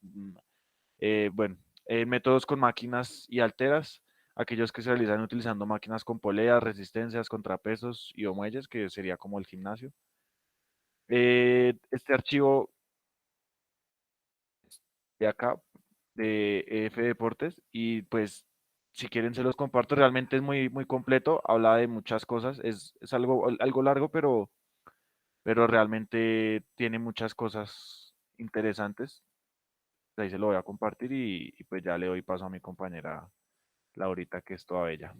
bueno, métodos con máquinas y alteras, aquellos que se realizan utilizando máquinas con poleas, resistencias, contrapesos y o muelles, que sería como el gimnasio. Este archivo de acá, de EF Deportes, y pues si quieren se los comparto, realmente es muy, muy completo, habla de muchas cosas, es algo largo, pero realmente tiene muchas cosas interesantes. Ahí se lo voy a compartir y pues ya le doy paso a mi compañera Laurita, que es toda bella.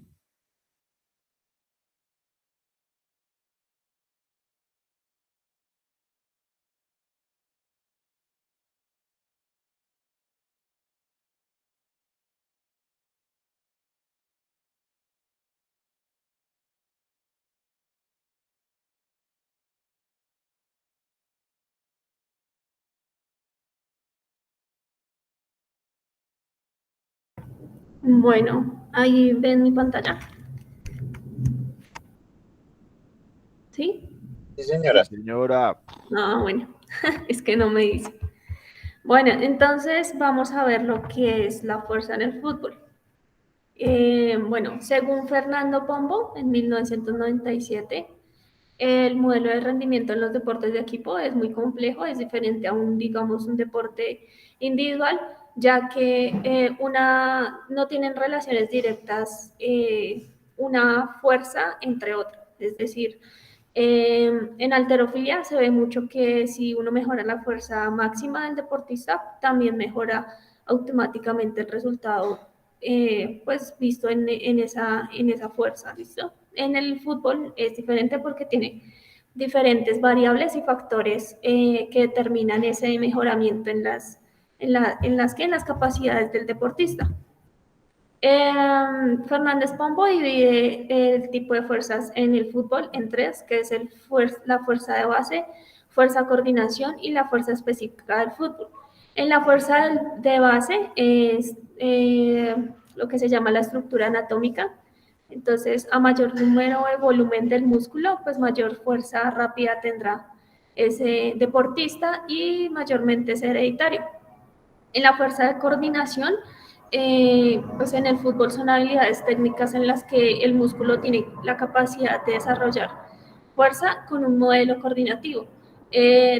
Bueno, ahí ven mi pantalla. ¿Sí? Sí, Sí, señora. señora. Ah, bueno, es que no me dice. Bueno, entonces vamos a ver lo que es la fuerza en el fútbol. Bueno, según Fernando Pombo, en 1997, el modelo de rendimiento en los deportes de equipo es muy complejo, es diferente a digamos, un deporte individual, ya que no tienen relaciones directas una fuerza entre otra. Es decir, en halterofilia se ve mucho que si uno mejora la fuerza máxima del deportista, también mejora automáticamente el resultado pues visto en esa fuerza, ¿listo? En el fútbol es diferente porque tiene diferentes variables y factores que determinan ese mejoramiento en las capacidades del deportista. Fernández Pombo divide el tipo de fuerzas en el fútbol en tres, que es la fuerza de base, fuerza de coordinación y la fuerza específica del fútbol. En la fuerza de base es lo que se llama la estructura anatómica. Entonces, a mayor número de volumen del músculo, pues mayor fuerza rápida tendrá ese deportista y mayormente es hereditario. En la fuerza de coordinación, pues en el fútbol son habilidades técnicas en las que el músculo tiene la capacidad de desarrollar fuerza con un modelo coordinativo,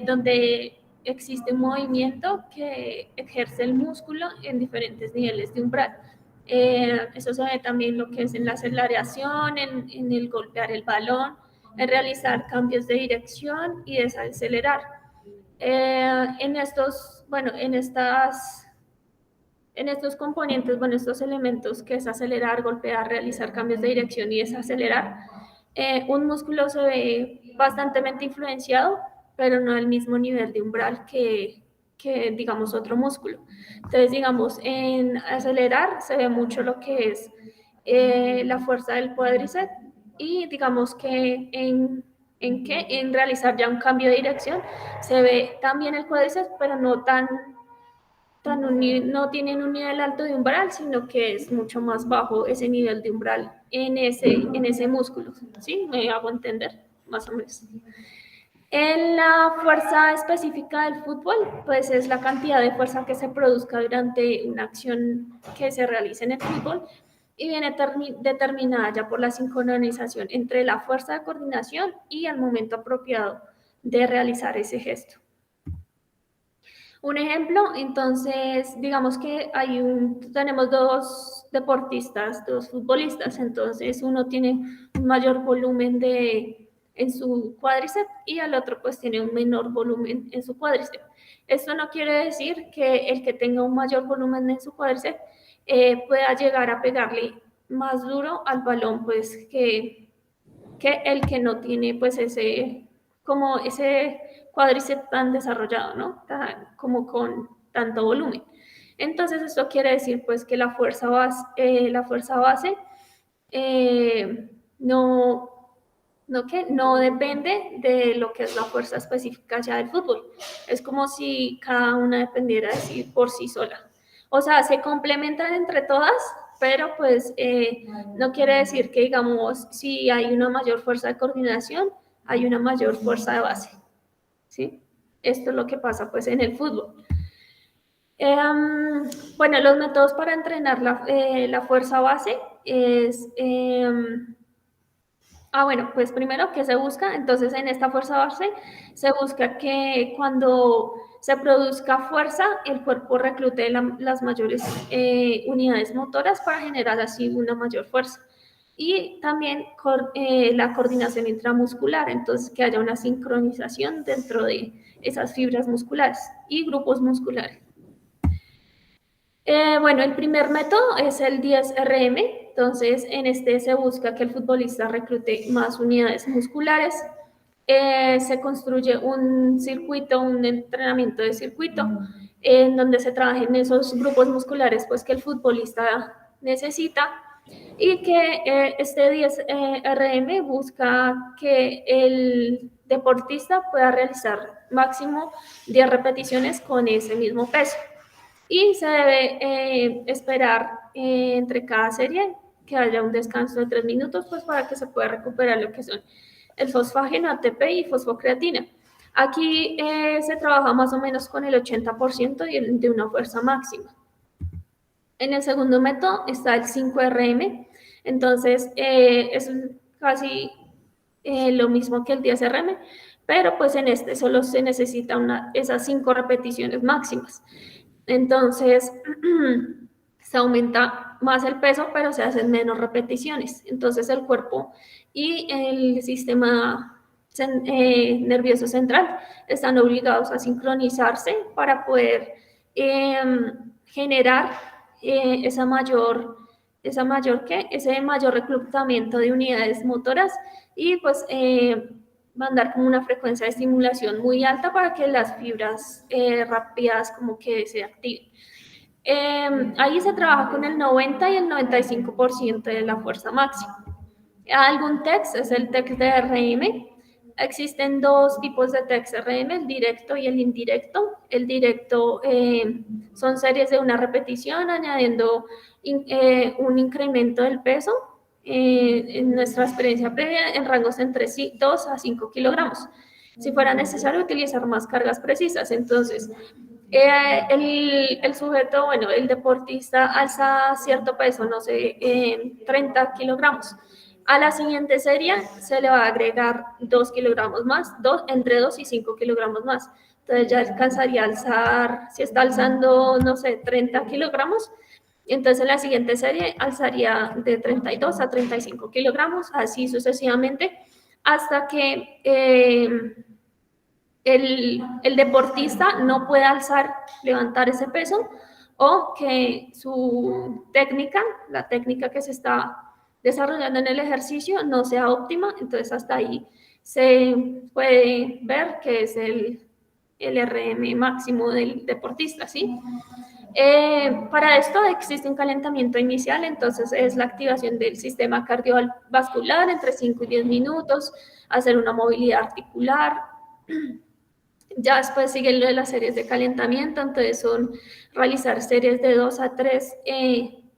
donde existe un movimiento que ejerce el músculo en diferentes niveles de umbral. Eso se ve también lo que es en la aceleración, en el golpear el balón, en realizar cambios de dirección y desacelerar. En estos componentes, estos elementos que es acelerar, golpear, realizar cambios de dirección y desacelerar, un músculo se ve bastante influenciado, pero no al mismo nivel de umbral que digamos, otro músculo. Entonces, digamos, en acelerar se ve mucho lo que es la fuerza del cuádriceps y digamos que en realizar ya un cambio de dirección se ve también el cuádriceps, pero no no tienen un nivel alto de umbral, sino que es mucho más bajo ese nivel de umbral en ese músculo. ¿Sí? ¿Me hago entender? Más o menos. En la fuerza específica del fútbol, pues es la cantidad de fuerza que se produzca durante una acción que se realice en el fútbol y viene determinada ya por la sincronización entre la fuerza de coordinación y el momento apropiado de realizar ese gesto. Un ejemplo, entonces, digamos que tenemos dos deportistas, dos futbolistas, entonces uno tiene un mayor volumen en su cuádriceps y el otro pues tiene un menor volumen en su cuádriceps. Esto no quiere decir que el que tenga un mayor volumen en su cuádriceps pueda llegar a pegarle más duro al balón pues que el que no tiene pues ese cuádriceps tan desarrollado, ¿no? Como con tanto volumen. Entonces esto quiere decir pues que la fuerza base no depende de lo que es la fuerza específica ya del fútbol. Es como si cada una dependiera de sí por sí sola. O sea, se complementan entre todas, pero pues no quiere decir que, digamos, si hay una mayor fuerza de coordinación, hay una mayor fuerza de base. ¿Sí? Esto es lo que pasa pues en el fútbol. Bueno, los métodos para entrenar la fuerza base es... bueno, pues primero, ¿qué se busca? Entonces, en esta fuerza base se busca que cuando se produzca fuerza, el cuerpo reclute las mayores unidades motoras para generar así una mayor fuerza. Y también la coordinación intramuscular, entonces que haya una sincronización dentro de esas fibras musculares y grupos musculares. Bueno, el primer método es el 10RM, entonces en este se busca que el futbolista reclute más unidades musculares, se construye un circuito, un entrenamiento de circuito, en donde se trabajen esos grupos musculares pues, que el futbolista necesita y que este 10RM busca que el deportista pueda realizar máximo 10 repeticiones con ese mismo peso. Y se debe esperar entre cada serie que haya un descanso de 3 minutos, pues para que se pueda recuperar lo que son el fosfágeno, ATP y fosfocreatina. Aquí se trabaja más o menos con el 80% de una fuerza máxima. En el segundo método está el 5RM, entonces es casi lo mismo que el 10RM, pero pues en este solo se necesita esas 5 repeticiones máximas. Entonces, se aumenta más el peso, pero se hacen menos repeticiones. Entonces, el cuerpo y el sistema nervioso central están obligados a sincronizarse para poder generar ese mayor reclutamiento de unidades motoras y pues mandar como una frecuencia de estimulación muy alta para que las fibras rápidas como que se activen. Ahí se trabaja con el 90 y el 95% de la fuerza máxima. Algún TEX es el TEX de RM. Existen dos tipos de TEX RM, el directo y el indirecto. El directo son series de una repetición añadiendo un incremento del peso. En nuestra experiencia previa, en rangos entre 2 a 5 kilogramos. Si fuera necesario utilizar más cargas precisas, entonces el sujeto, bueno, el deportista alza cierto peso, no sé, 30 kilogramos. A la siguiente serie se le va a agregar 2 kilogramos más, entre 2 y 5 kilogramos más. Entonces ya alcanzaría a alzar, si está alzando, no sé, 30 kilogramos, entonces en la siguiente serie alzaría de 32 a 35 kilogramos, así sucesivamente, hasta que el deportista no puede levantar ese peso o que su técnica, la técnica que se está desarrollando en el ejercicio no sea óptima, entonces hasta ahí se puede ver que es el RM máximo del deportista, ¿sí? Para esto existe un calentamiento inicial, entonces es la activación del sistema cardiovascular entre 5 y 10 minutos, hacer una movilidad articular. Ya después sigue lo de las series de calentamiento, entonces son realizar series de 2 a 3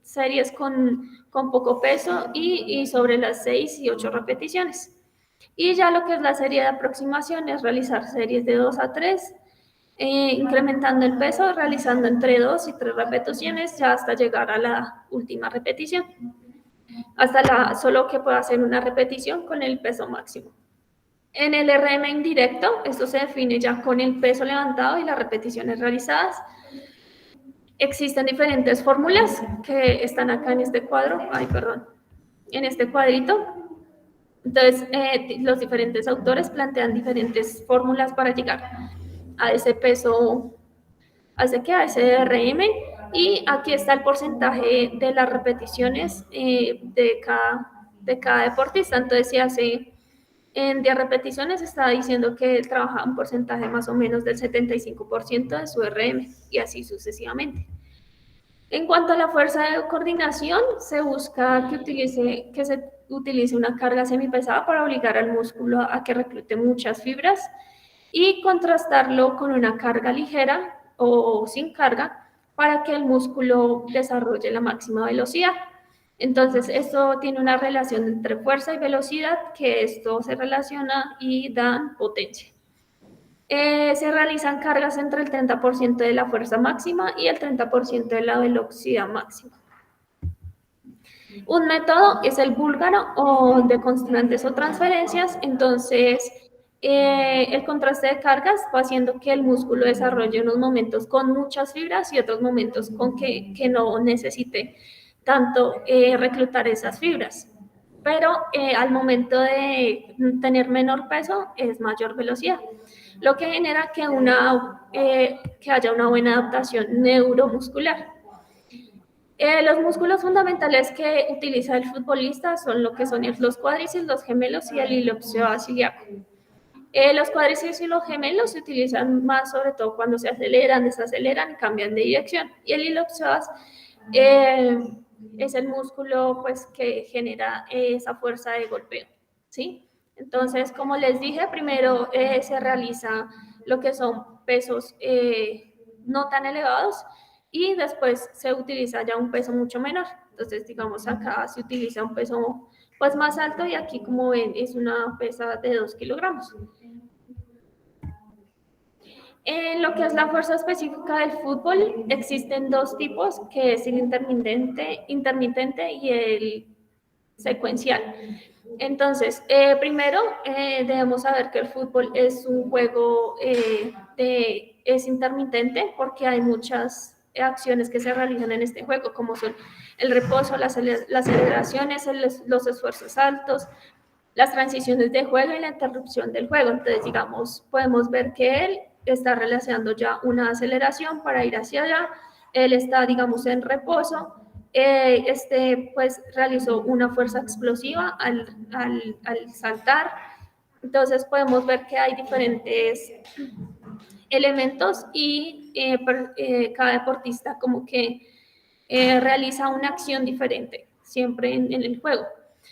series con poco peso y sobre las 6 y 8 repeticiones. Y ya lo que es la serie de aproximación es realizar series de 2 a 3, incrementando el peso, realizando entre 2 y 3 repeticiones, ya hasta llegar a la última repetición. Solo que pueda hacer una repetición con el peso máximo. En el RM indirecto, esto se define ya con el peso levantado y las repeticiones realizadas. Existen diferentes fórmulas que están acá en este cuadro, en este cuadrito. Entonces, los diferentes autores plantean diferentes fórmulas para llegar a ese peso, a ese RM. Y aquí está el porcentaje de las repeticiones de cada deportista. Entonces, si hace en 10 repeticiones está diciendo que él trabaja un porcentaje más o menos del 75% de su RM y así sucesivamente. En cuanto a la fuerza de coordinación, se busca que se utilice una carga semipesada para obligar al músculo a que reclute muchas fibras y contrastarlo con una carga ligera o sin carga para que el músculo desarrolle la máxima velocidad. Entonces, esto tiene una relación entre fuerza y velocidad, que esto se relaciona y dan potencia. Se realizan cargas entre el 30% de la fuerza máxima y el 30% de la velocidad máxima. Un método es el búlgaro o de constantes o transferencias. Entonces, el contraste de cargas va haciendo que el músculo desarrolle unos momentos con muchas fibras y otros momentos con que no necesite tanto reclutar esas fibras. Pero al momento de tener menor peso es mayor velocidad, lo que genera que haya una buena adaptación neuromuscular. Los músculos fundamentales que utiliza el futbolista son lo que son los cuádriceps, los gemelos y el iliopsoas ilíaco. Los cuádriceps y los gemelos se utilizan más sobre todo cuando se aceleran, desaceleran y cambian de dirección. Y el iliopsoas es el músculo pues, que genera esa fuerza de golpeo, ¿sí? Entonces, como les dije, primero se realiza lo que son pesos no tan elevados y después se utiliza ya un peso mucho menor. Entonces, digamos, acá se utiliza un peso pues más alto y aquí, como ven, es una pesa de 2 kilogramos. En lo que es la fuerza específica del fútbol, existen dos tipos, que es el intermitente y el secuencial. Entonces, primero debemos saber que el fútbol es un juego es intermitente porque hay muchas acciones que se realizan en este juego, como son el reposo, las aceleraciones, los esfuerzos altos, las transiciones de juego y la interrupción del juego. Entonces, digamos, podemos ver que él está realizando ya una aceleración para ir hacia allá, él está, digamos, en reposo, pues realizó una fuerza explosiva al saltar. Entonces podemos ver que hay diferentes elementos y cada deportista como que realiza una acción diferente siempre en el juego.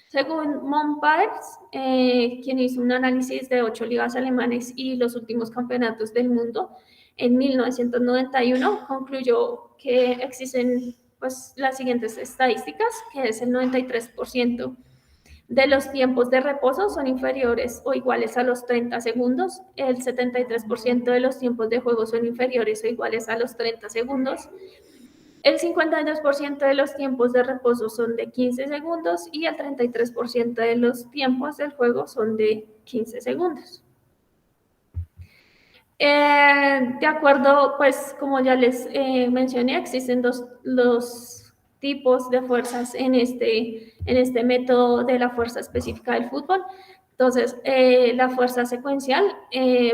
Según Montparnasse, quien hizo un análisis de 8 ligas alemanes y los últimos campeonatos del mundo, en 1991 concluyó que existen pues, las siguientes estadísticas, que es el 93% de los tiempos de reposo son inferiores o iguales a los 30 segundos, el 73% de los tiempos de juego son inferiores o iguales a los 30 segundos, el 52% de los tiempos de reposo son de 15 segundos y el 33% de los tiempos del juego son de 15 segundos. De acuerdo, pues como ya les mencioné, existen dos tipos de fuerzas en este método de la fuerza específica del fútbol. Entonces, la fuerza secuencial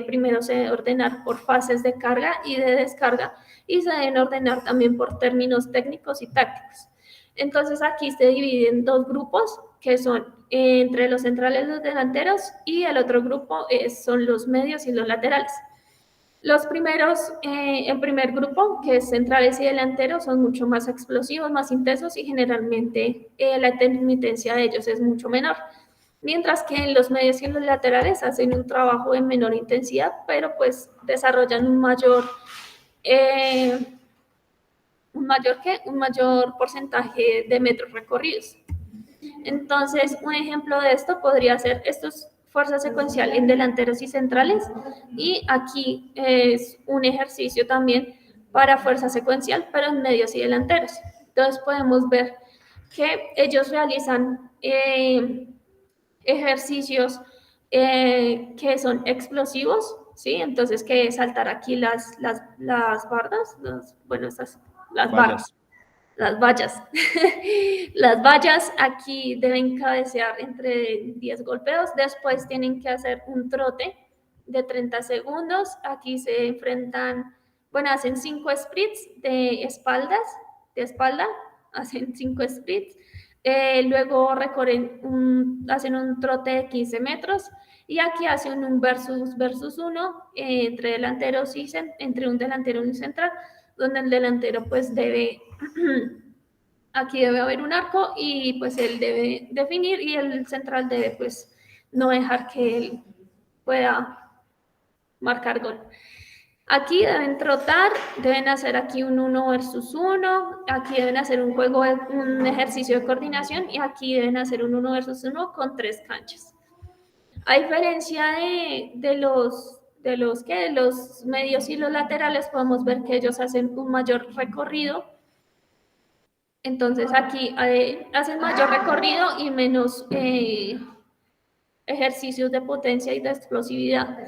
primero se debe ordenar por fases de carga y de descarga y se deben ordenar también por términos técnicos y tácticos. Entonces, aquí se dividen dos grupos que son entre los centrales y los delanteros y el otro grupo son los medios y los laterales. Los primeros, el primer grupo, que es centrales y delanteros, son mucho más explosivos, más intensos y generalmente la intermitencia de ellos es mucho menor. Mientras que en los medios y en los laterales hacen un trabajo de menor intensidad, pero pues desarrollan un mayor porcentaje de metros recorridos. Entonces, un ejemplo de esto podría ser estos fuerza secuencial en delanteros y centrales, y aquí es un ejercicio también para fuerza secuencial, pero en medios y delanteros. Entonces podemos ver que ellos realizan ejercicios que son explosivos, ¿sí? Entonces, que saltar aquí las bardas, las barras. Las vallas. Las vallas aquí deben cabecear entre 10 golpeos, después tienen que hacer un trote de 30 segundos, aquí se enfrentan, hacen 5 sprints de espalda, hacen 5 sprints, luego hacen un trote de 15 metros y aquí hacen un versus uno entre delanteros y entre un delantero y un central, donde el delantero pues aquí debe haber un arco y pues él debe definir y el central debe pues no dejar que él pueda marcar gol. Aquí deben trotar, deben hacer aquí un 1 versus 1, aquí deben hacer un ejercicio de coordinación y aquí deben hacer un 1 versus 1 con 3 canchas. A diferencia de los medios y los laterales, podemos ver que ellos hacen un mayor recorrido. Entonces aquí hacen mayor recorrido y menos ejercicios de potencia y de explosividad.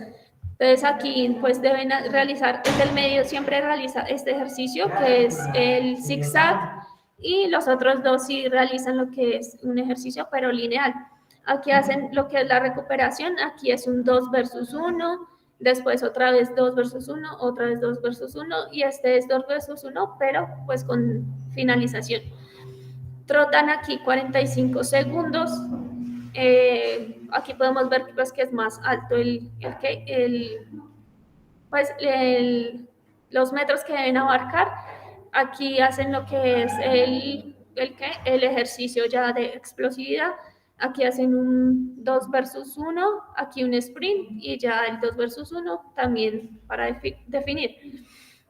Entonces aquí pues deben realizar, desde el medio siempre realiza este ejercicio que es el zigzag y los otros dos sí realizan lo que es un ejercicio pero lineal. Aquí hacen lo que es la recuperación, aquí es un 2 versus 1, después otra vez 2 versus 1, otra vez 2 versus 1 y este es 2 versus 1 pero pues con finalización. Trotan aquí 45 segundos. Aquí podemos ver pues, que es más alto los metros que deben abarcar. Aquí hacen lo que es el ejercicio ya de explosividad. Aquí hacen un 2 versus 1, aquí un sprint y ya el 2 versus 1 también para definir.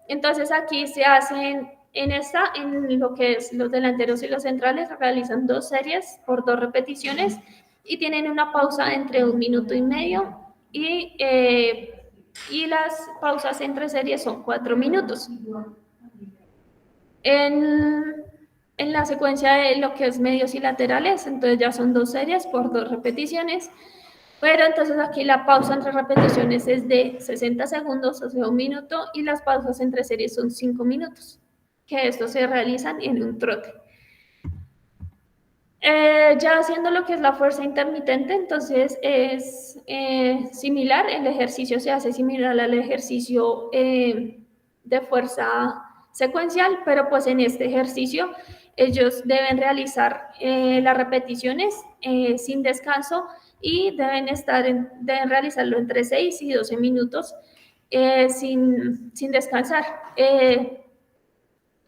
Entonces aquí se hacen en lo que es los delanteros y los centrales, realizan 2 series por 2 repeticiones y tienen una pausa entre 1 minuto y medio y las pausas entre series son 4 minutos. En la secuencia de lo que es medios y laterales, entonces ya son 2 series por 2 repeticiones, pero entonces aquí la pausa entre repeticiones es de 60 segundos, o sea, 1 minuto, y las pausas entre series son 5 minutos, que estos se realizan en un trote. Ya haciendo lo que es la fuerza intermitente, entonces es similar, el ejercicio se hace similar al ejercicio de fuerza secuencial, pero pues en este ejercicio ellos deben realizar las repeticiones sin descanso y deben realizarlo entre 6 y 12 minutos sin descansar.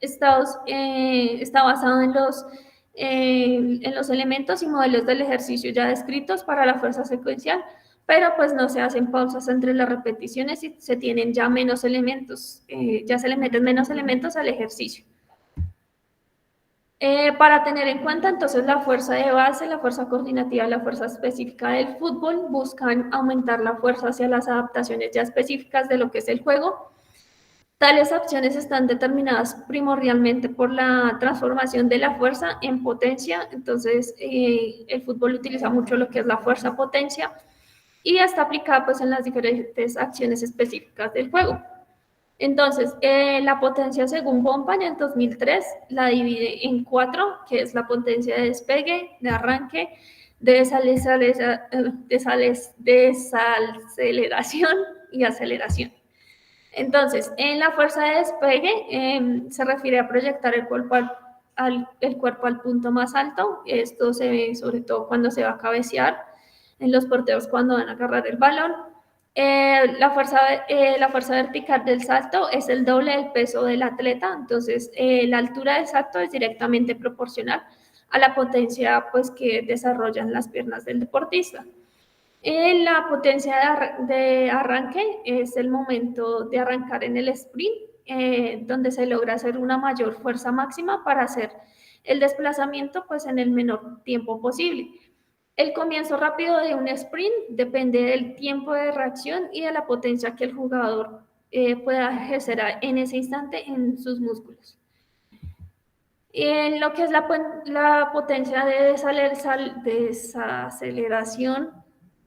Está basado en los elementos y modelos del ejercicio ya descritos para la fuerza secuencial, pero pues no se hacen pausas entre las repeticiones y se tienen ya menos elementos, ya se le meten menos elementos al ejercicio. Para tener en cuenta entonces la fuerza de base, la fuerza coordinativa, la fuerza específica del fútbol, buscan aumentar la fuerza hacia las adaptaciones ya específicas de lo que es el juego. Tales opciones están determinadas primordialmente por la transformación de la fuerza en potencia, entonces el fútbol utiliza mucho lo que es la fuerza-potencia y está aplicada pues en las diferentes acciones específicas del juego. Entonces, la potencia según Bompan en 2003 la divide en 4, que es la potencia de despegue, de arranque, de desaceleración y aceleración. Entonces, en la fuerza de despegue se refiere a proyectar el cuerpo al punto más alto. Esto se ve sobre todo cuando se va a cabecear, en los porteros cuando van a agarrar el balón. La fuerza vertical del salto es el doble del peso del atleta, entonces la altura del salto es directamente proporcional a la potencia pues, que desarrollan las piernas del deportista. La potencia de arranque es el momento de arrancar en el sprint, donde se logra hacer una mayor fuerza máxima para hacer el desplazamiento pues, en el menor tiempo posible. El comienzo rápido de un sprint depende del tiempo de reacción y de la potencia que el jugador pueda ejercer en ese instante en sus músculos. En lo que es la potencia de desaceleración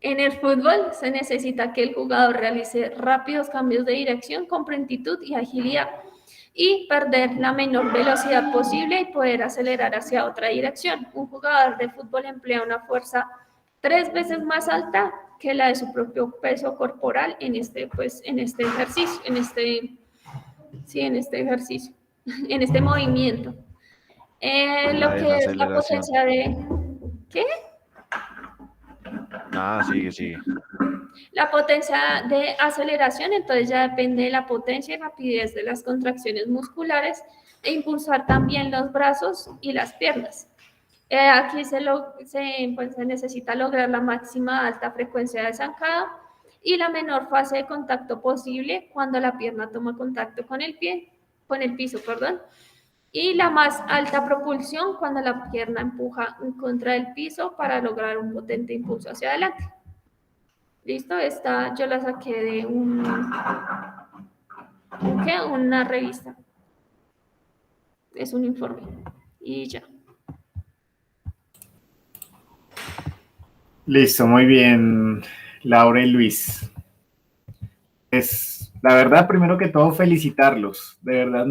en el fútbol, se necesita que el jugador realice rápidos cambios de dirección con prontitud y agilidad y perder la menor velocidad posible y poder acelerar hacia otra dirección. Un jugador de fútbol emplea una fuerza 3 veces más alta que la de su propio peso corporal en este ejercicio, en este movimiento. Lo que es la potencia de... ¿Qué? Sigue. La potencia de aceleración, entonces ya depende de la potencia y rapidez de las contracciones musculares e impulsar también los brazos y las piernas. Aquí se necesita lograr la máxima alta frecuencia de zancada y la menor fase de contacto posible cuando la pierna toma contacto con el piso, y la más alta propulsión cuando la pierna empuja contra el piso para lograr un potente impulso hacia adelante. ¿Listo? Esta yo la saqué de una revista. Es un informe. Y ya. Listo, muy bien, Laura y Luis. La verdad, primero que todo, felicitarlos. De verdad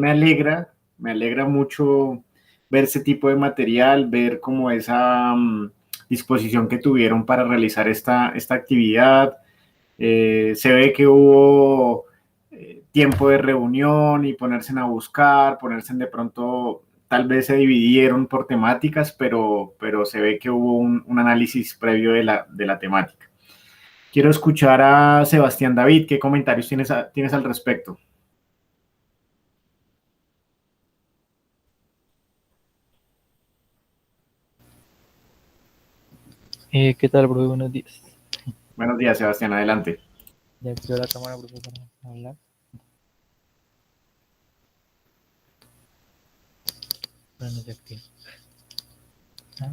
me alegra mucho ver ese tipo de material, ver como esa disposición que tuvieron para realizar esta actividad. Se ve que hubo tiempo de reunión y ponerse a buscar, de pronto, tal vez se dividieron por temáticas, pero se ve que hubo un análisis previo de la temática. Quiero escuchar a Sebastián David. ¿Qué comentarios tienes al respecto? ¿Qué tal, profe? Buenos días. Buenos días, Sebastián. Adelante. Ya activo la cámara, profe, para hablar. Bueno, ya activo.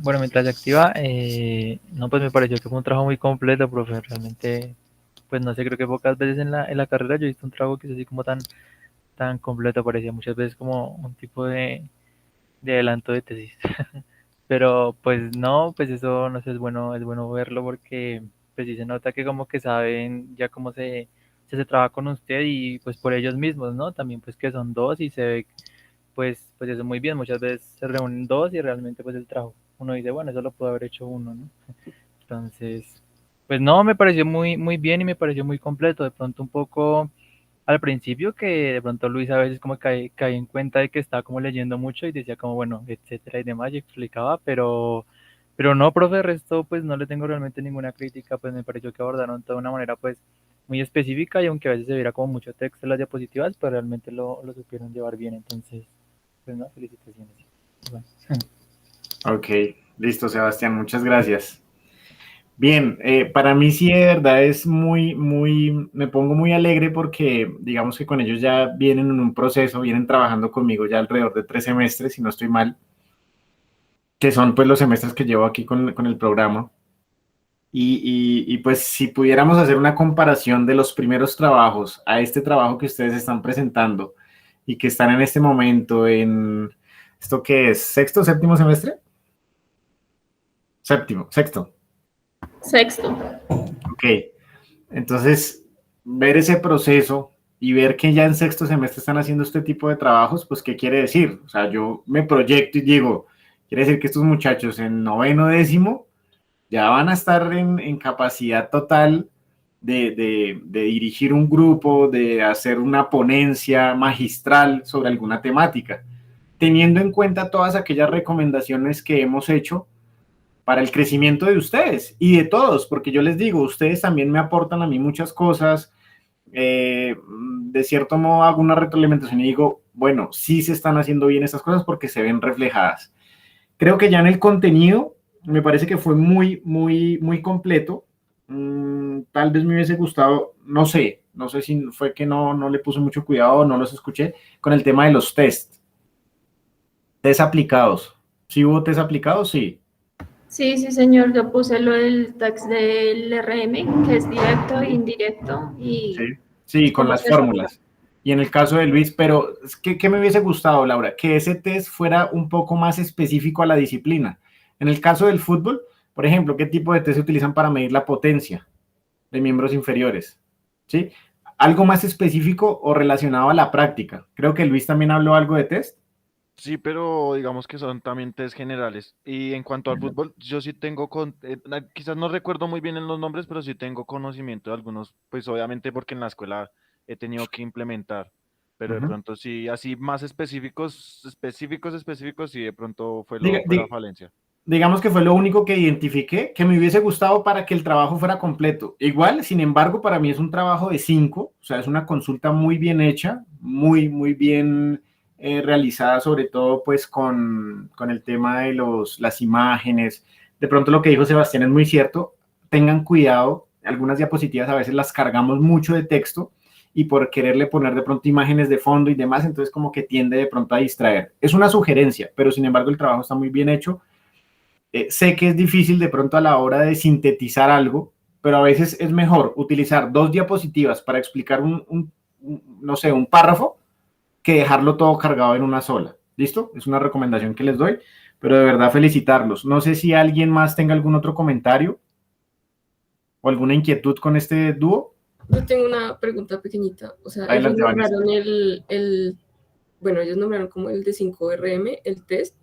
Bueno, mientras se activa, no, pues me pareció que fue un trabajo muy completo, profe. Realmente, pues no sé, creo que pocas veces en la carrera yo he visto un trabajo que es así como tan completo, parecía muchas veces como un tipo de adelanto de tesis. Pero pues no, pues eso no sé, es bueno verlo porque pues sí se nota que como que saben ya cómo se trabaja con usted y pues por ellos mismos, ¿no? También pues que son dos y se ve pues eso muy bien, muchas veces se reúnen dos y realmente pues el trabajo, uno dice, bueno, eso lo pudo haber hecho uno, ¿no? Entonces, pues no, me pareció muy bien y me pareció muy completo, de pronto un poco al principio que de pronto Luis a veces como caí en cuenta de que estaba como leyendo mucho y decía como, bueno, etcétera y demás, y explicaba, pero no, profe, de resto pues no le tengo realmente ninguna crítica, pues me pareció que abordaron de una manera pues muy específica y aunque a veces se viera como mucho texto en las diapositivas, pues realmente lo supieron llevar bien, entonces, pues no, felicitaciones. Bueno. Ok, listo, Sebastián, muchas gracias. Bien, para mí sí de verdad es me pongo muy alegre porque digamos que con ellos ya vienen en un proceso, vienen trabajando conmigo ya alrededor de 3 semestres, si no estoy mal, que son pues los semestres que llevo aquí con el programa. Pues si pudiéramos hacer una comparación de los primeros trabajos a este trabajo que ustedes están presentando y que están en este momento en, ¿esto qué es? ¿Sexto, séptimo semestre? Séptimo, sexto. Sexto. Ok, entonces ver ese proceso y ver que ya en sexto semestre están haciendo este tipo de trabajos, pues ¿qué quiere decir? O sea, yo me proyecto y digo, quiere decir que estos muchachos en noveno, décimo, ya van a estar en capacidad total de dirigir un grupo, de hacer una ponencia magistral sobre alguna temática, teniendo en cuenta todas aquellas recomendaciones que hemos hecho para el crecimiento de ustedes y de todos, porque yo les digo, ustedes también me aportan a mí muchas cosas, de cierto modo hago una retroalimentación y digo, bueno, sí se están haciendo bien esas cosas porque se ven reflejadas. Creo que ya en el contenido me parece que fue muy completo. Tal vez me hubiese gustado, no sé si fue que no le puse mucho cuidado, no los escuché, con el tema de los test aplicados. ¿Sí hubo test aplicados? Sí. Sí, sí, señor, yo puse lo del tax del RM, que es directo, indirecto Sí, y sí, con cómo las se aplica. fórmulas. Y en el caso de Luis, pero ¿qué me hubiese gustado, Laura? Que ese test fuera un poco más específico a la disciplina. En el caso del fútbol, por ejemplo, ¿qué tipo de test se utilizan para medir la potencia de miembros inferiores? ¿Sí? Algo más específico o relacionado a la práctica. Creo que Luis también habló algo de test. Sí, pero digamos que son también test generales. Y en cuanto al fútbol, yo sí tengo, quizás no recuerdo muy bien en los nombres, pero sí tengo conocimiento de algunos, pues obviamente porque en la escuela he tenido que implementar. Pero de Ujú. pronto sí, así más específicos, sí de pronto Diga- fue la di- falencia. digamos que fue lo único que identifiqué que me hubiese gustado para que el trabajo fuera completo. Igual, sin embargo, para mí es un trabajo de 5, o sea, es una consulta muy bien hecha, muy bien realizada, sobre todo pues con el tema de las imágenes. De pronto lo que dijo Sebastián es muy cierto, tengan cuidado, algunas diapositivas a veces las cargamos mucho de texto y por quererle poner de pronto imágenes de fondo y demás, entonces como que tiende de pronto a distraer. Es una sugerencia, pero sin embargo el trabajo está muy bien hecho. Sé que es difícil de pronto a la hora de sintetizar algo, pero a veces es mejor utilizar 2 diapositivas para explicar no sé, un párrafo que dejarlo todo cargado en una sola. ¿Listo? Es una recomendación que les doy, pero de verdad felicitarlos. No sé si alguien más tenga algún otro comentario o alguna inquietud con este dúo. Yo tengo una pregunta pequeñita. O sea, ellos Adelante, Vanessa. nombraron bueno, ellos nombraron como el de 5RM, el test,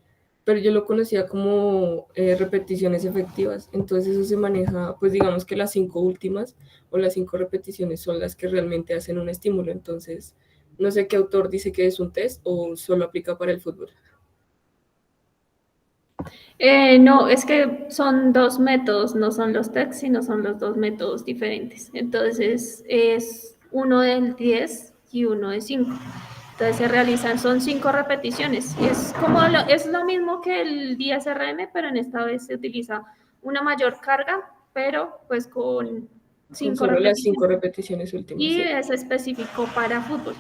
pero yo lo conocía como repeticiones efectivas. Entonces eso se maneja, pues digamos que las 5 últimas o las 5 repeticiones son las que realmente hacen un estímulo. Entonces, no sé qué autor dice que es un test o solo aplica para el fútbol. No, es que son dos métodos, no son los tests, sino son los dos métodos diferentes. Entonces, es uno del 10 y uno de 5. Entonces se realizan, son 5 repeticiones. Es lo mismo que el 10 RM, pero en esta vez se utiliza una mayor carga, pero pues con Con 5 solo las cinco repeticiones. repeticiones últimas, Y ¿cierto? es específico para fútbol.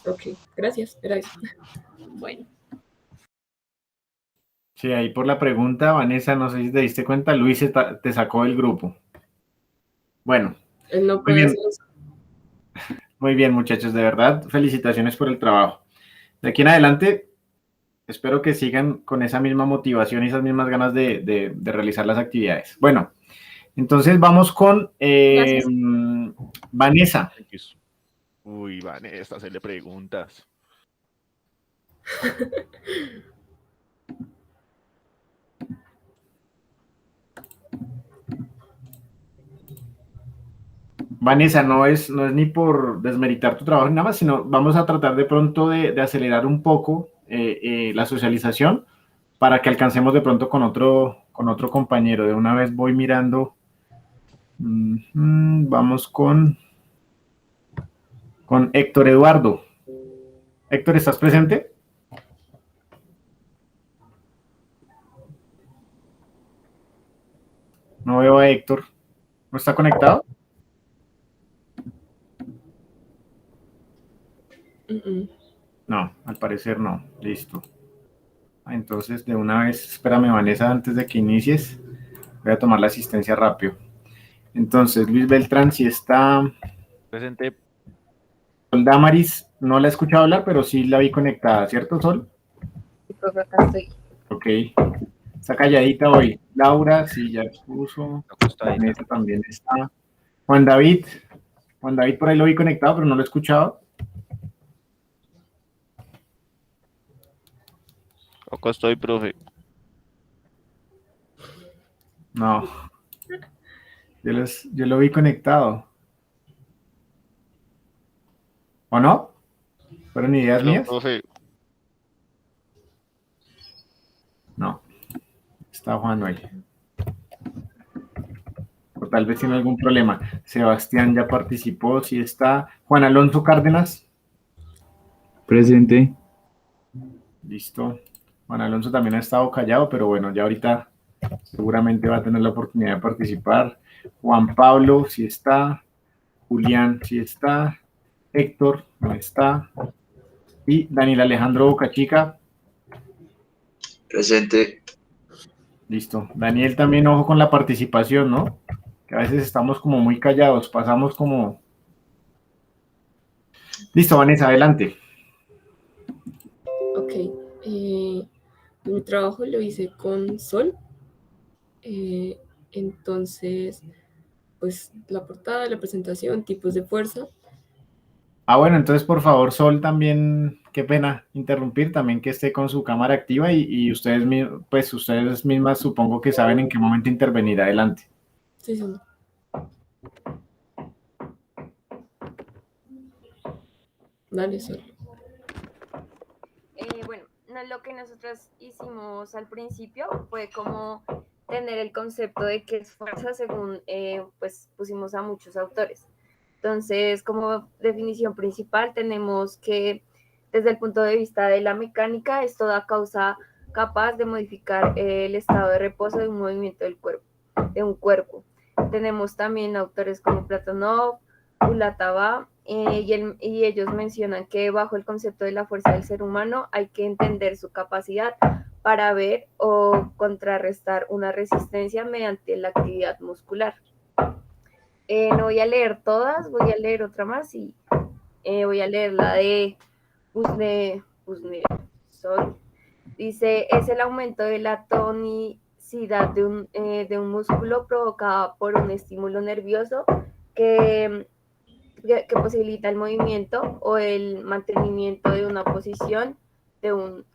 Ok, gracias. Era eso. Bueno. Sí, ahí por la pregunta, Vanessa, no sé si te diste cuenta, Luis te sacó del grupo. Bueno, Él no muy puede bien. hacer eso. Muy bien, muchachos, de verdad, felicitaciones por el trabajo. De aquí en adelante, espero que sigan con esa misma motivación y esas mismas ganas de realizar las actividades. Bueno, entonces vamos con Gracias. Vanessa. Uy, Vanessa, hacerle preguntas. Vanessa, no es ni por desmeritar tu trabajo ni nada más, sino vamos a tratar de pronto de acelerar un poco la socialización para que alcancemos de pronto con otro compañero. De una vez voy mirando. Vamos con Héctor Eduardo. Héctor, ¿estás presente? No veo a Héctor. ¿No está conectado? No, al parecer no. Listo. Entonces, de una vez, espérame, Vanessa, antes de que inicies, voy a tomar la asistencia rápido. Entonces, Luis Beltrán sí está. Presente. Sol Damaris, no la he escuchado hablar, pero sí la vi conectada, ¿cierto, Sol? Sí, profe, acá estoy. Ok. Está calladita hoy. Laura, sí, ya expuso. Acostadita. Vanessa también está. Juan David por ahí lo vi conectado, pero no lo he escuchado. Acá estoy, profe. No. Yo lo vi conectado. ¿O no? ¿Fueron ideas No, mías? profe. No. Está Juan hoy. O tal vez tiene algún problema. Sebastián ya participó, sí está. Juan Alonso Cárdenas. Presente. Listo. Juan Alonso también ha estado callado, pero bueno, ya ahorita seguramente va a tener la oportunidad de participar. Juan Pablo, sí está. Julián, sí está. Héctor, no está. Y Daniel Alejandro Bocachica. Presente. Listo. Daniel, también ojo con la participación, ¿no? Que a veces estamos como muy callados, pasamos como... Listo, Vanessa, adelante. Ok. Mi trabajo lo hice con Sol. Entonces, pues la portada, la presentación, tipos de fuerza. Bueno, entonces por favor, Sol, también, qué pena interrumpir, también que esté con su cámara activa y ustedes, pues ustedes mismas supongo que saben en qué momento intervenir. Adelante. Sí, Sol. Dale, Sol. Bueno, lo que nosotros hicimos al principio fue como tener el concepto de qué es fuerza según pues pusimos a muchos autores. Entonces, como definición principal tenemos que desde el punto de vista de la mecánica es toda causa capaz de modificar el estado de reposo de un movimiento del cuerpo, de un cuerpo. Tenemos también autores como Platonov, Ulatabá, y ellos mencionan que bajo el concepto de la fuerza del ser humano hay que entender su capacidad para ver o contrarrestar una resistencia mediante la actividad muscular. No voy a leer todas, voy a leer otra más y voy a leer la de Kuznetsov. Dice, es el aumento de la tonicidad de un músculo provocada por un estímulo nervioso que posibilita el movimiento o el mantenimiento de una posición de un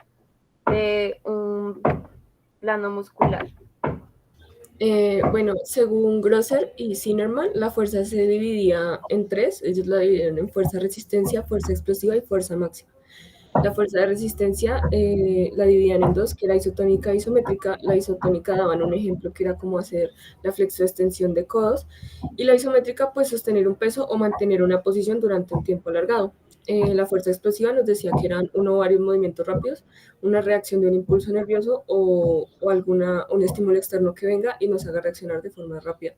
plano muscular. Bueno, según Grosser y Zimmerman, la fuerza se dividía en tres. Ellos la dividieron en fuerza resistencia, fuerza explosiva y fuerza máxima. La fuerza de resistencia la dividían en dos, que era isotónica e isométrica. La isotónica daban un ejemplo que era como hacer la flexoextensión de codos, y la isométrica, pues sostener un peso o mantener una posición durante un tiempo alargado. La fuerza explosiva nos decía que eran uno o varios movimientos rápidos, una reacción de un impulso nervioso o un estímulo externo que venga y nos haga reaccionar de forma rápida.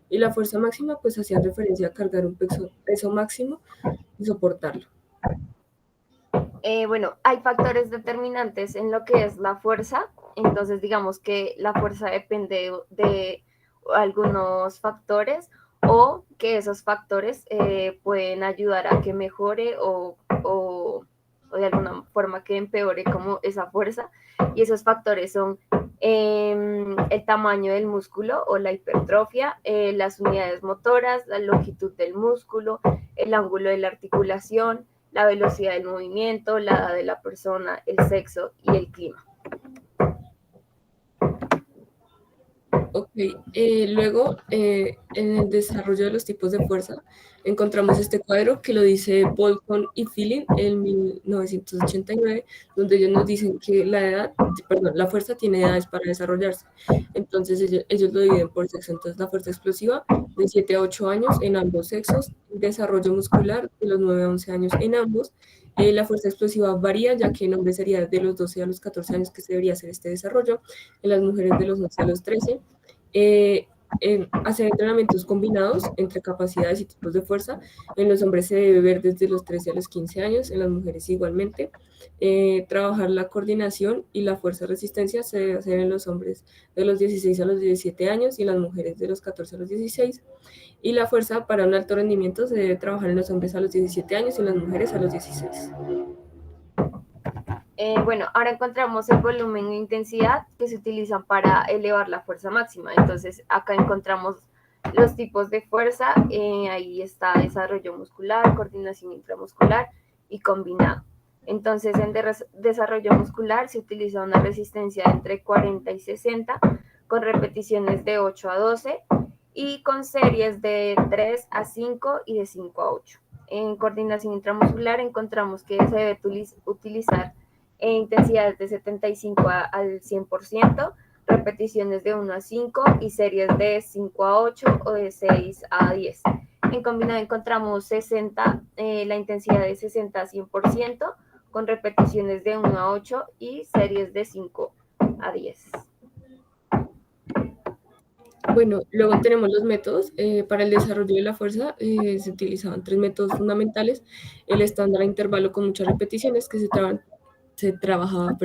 Y la fuerza máxima, pues hacía referencia a cargar un peso máximo y soportarlo. Bueno, hay factores determinantes en lo que es la fuerza, entonces digamos que la fuerza depende de algunos factores o que esos factores pueden ayudar a que mejore o de alguna forma que empeore como esa fuerza, y esos factores son el tamaño del músculo o la hipertrofia, las unidades motoras, la longitud del músculo, el ángulo de la articulación, la velocidad del movimiento, la edad de la persona, el sexo y el clima. Ok, luego en el desarrollo de los tipos de fuerza encontramos este cuadro que lo dice Bolton y Feeling en 1989, donde ellos nos dicen que la fuerza tiene edades para desarrollarse. Entonces ellos lo dividen por sexo. Entonces la fuerza explosiva de 7 a 8 años en ambos sexos, desarrollo muscular de los 9 a 11 años en ambos. La fuerza explosiva varía, ya que en hombres sería de los 12 a los 14 años que se debería hacer este desarrollo, en las mujeres de los 11 a los 13. Hacer entrenamientos combinados entre capacidades y tipos de fuerza. En los hombres se debe ver desde los 13 a los 15 años, en las mujeres igualmente. Trabajar la coordinación y la fuerza de resistencia se debe hacer en los hombres de los 16 a los 17 años y en las mujeres de los 14 a los 16. Y la fuerza para un alto rendimiento se debe trabajar en los hombres a los 17 años y en las mujeres a los 16. Bueno, ahora encontramos el volumen e intensidad que se utilizan para elevar la fuerza máxima. Entonces, acá encontramos los tipos de fuerza. Ahí está desarrollo muscular, coordinación intramuscular y combinado. Entonces, en desarrollo muscular se utiliza una resistencia entre 40 y 60 con repeticiones de 8 a 12 y con series de 3 a 5 y de 5 a 8. En coordinación intramuscular encontramos que se debe utilizar intensidades de 75 al 100%, repeticiones de 1 a 5 y series de 5 a 8 o de 6 a 10. En combinado encontramos 60, la intensidad de 60 a 100%, con repeticiones de 1 a 8 y series de 5 a 10. Bueno, luego tenemos los métodos. Para el desarrollo de la fuerza se utilizaban 3 métodos fundamentales. El estándar a intervalo con muchas repeticiones, que se trabajaba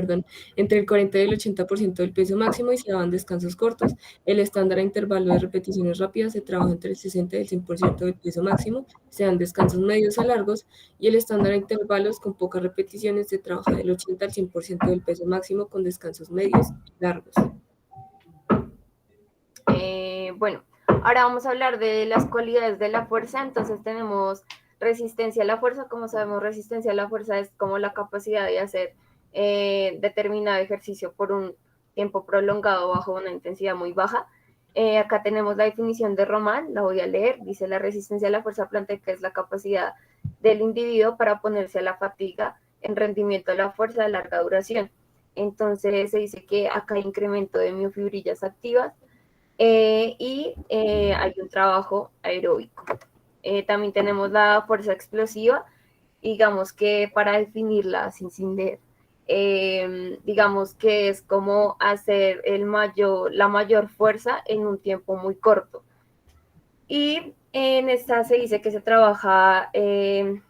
entre el 40 y el 80% del peso máximo y se daban descansos cortos. El estándar a intervalo de repeticiones rápidas se trabaja entre el 60 y el 100% del peso máximo, se dan descansos medios a largos, y el estándar a intervalos con pocas repeticiones se trabaja del 80 al 100% del peso máximo con descansos medios y largos. Bueno, ahora vamos a hablar de las cualidades de la fuerza. Entonces tenemos resistencia a la fuerza. Como sabemos, resistencia a la fuerza es como la capacidad de hacer determinado ejercicio por un tiempo prolongado bajo una intensidad muy baja. Acá tenemos la definición de Román, la voy a leer. Dice: la resistencia a la fuerza plantea que es la capacidad del individuo para oponerse a la fatiga en rendimiento de la fuerza de larga duración. Entonces se dice que acá hay incremento de miofibrillas activas, y hay un trabajo aeróbico. También tenemos la fuerza explosiva, digamos que para definirla sin leer, digamos que es como hacer la mayor fuerza en un tiempo muy corto. Y en esta se dice que se trabaja el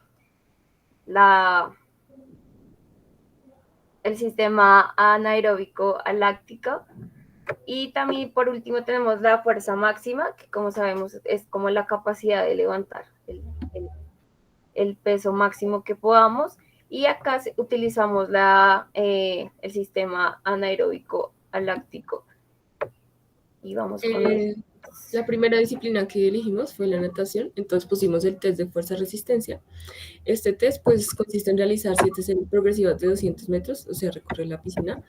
sistema anaeróbico láctico. Y también por último tenemos la fuerza máxima, que como sabemos es como la capacidad de levantar el peso máximo que podamos. Y acá utilizamos el sistema anaeróbico láctico. Y vamos con la primera disciplina que elegimos fue la natación, entonces pusimos el test de fuerza-resistencia. Este test pues consiste en realizar 7 series progresivas de 200 metros, o sea, recorrer la piscina,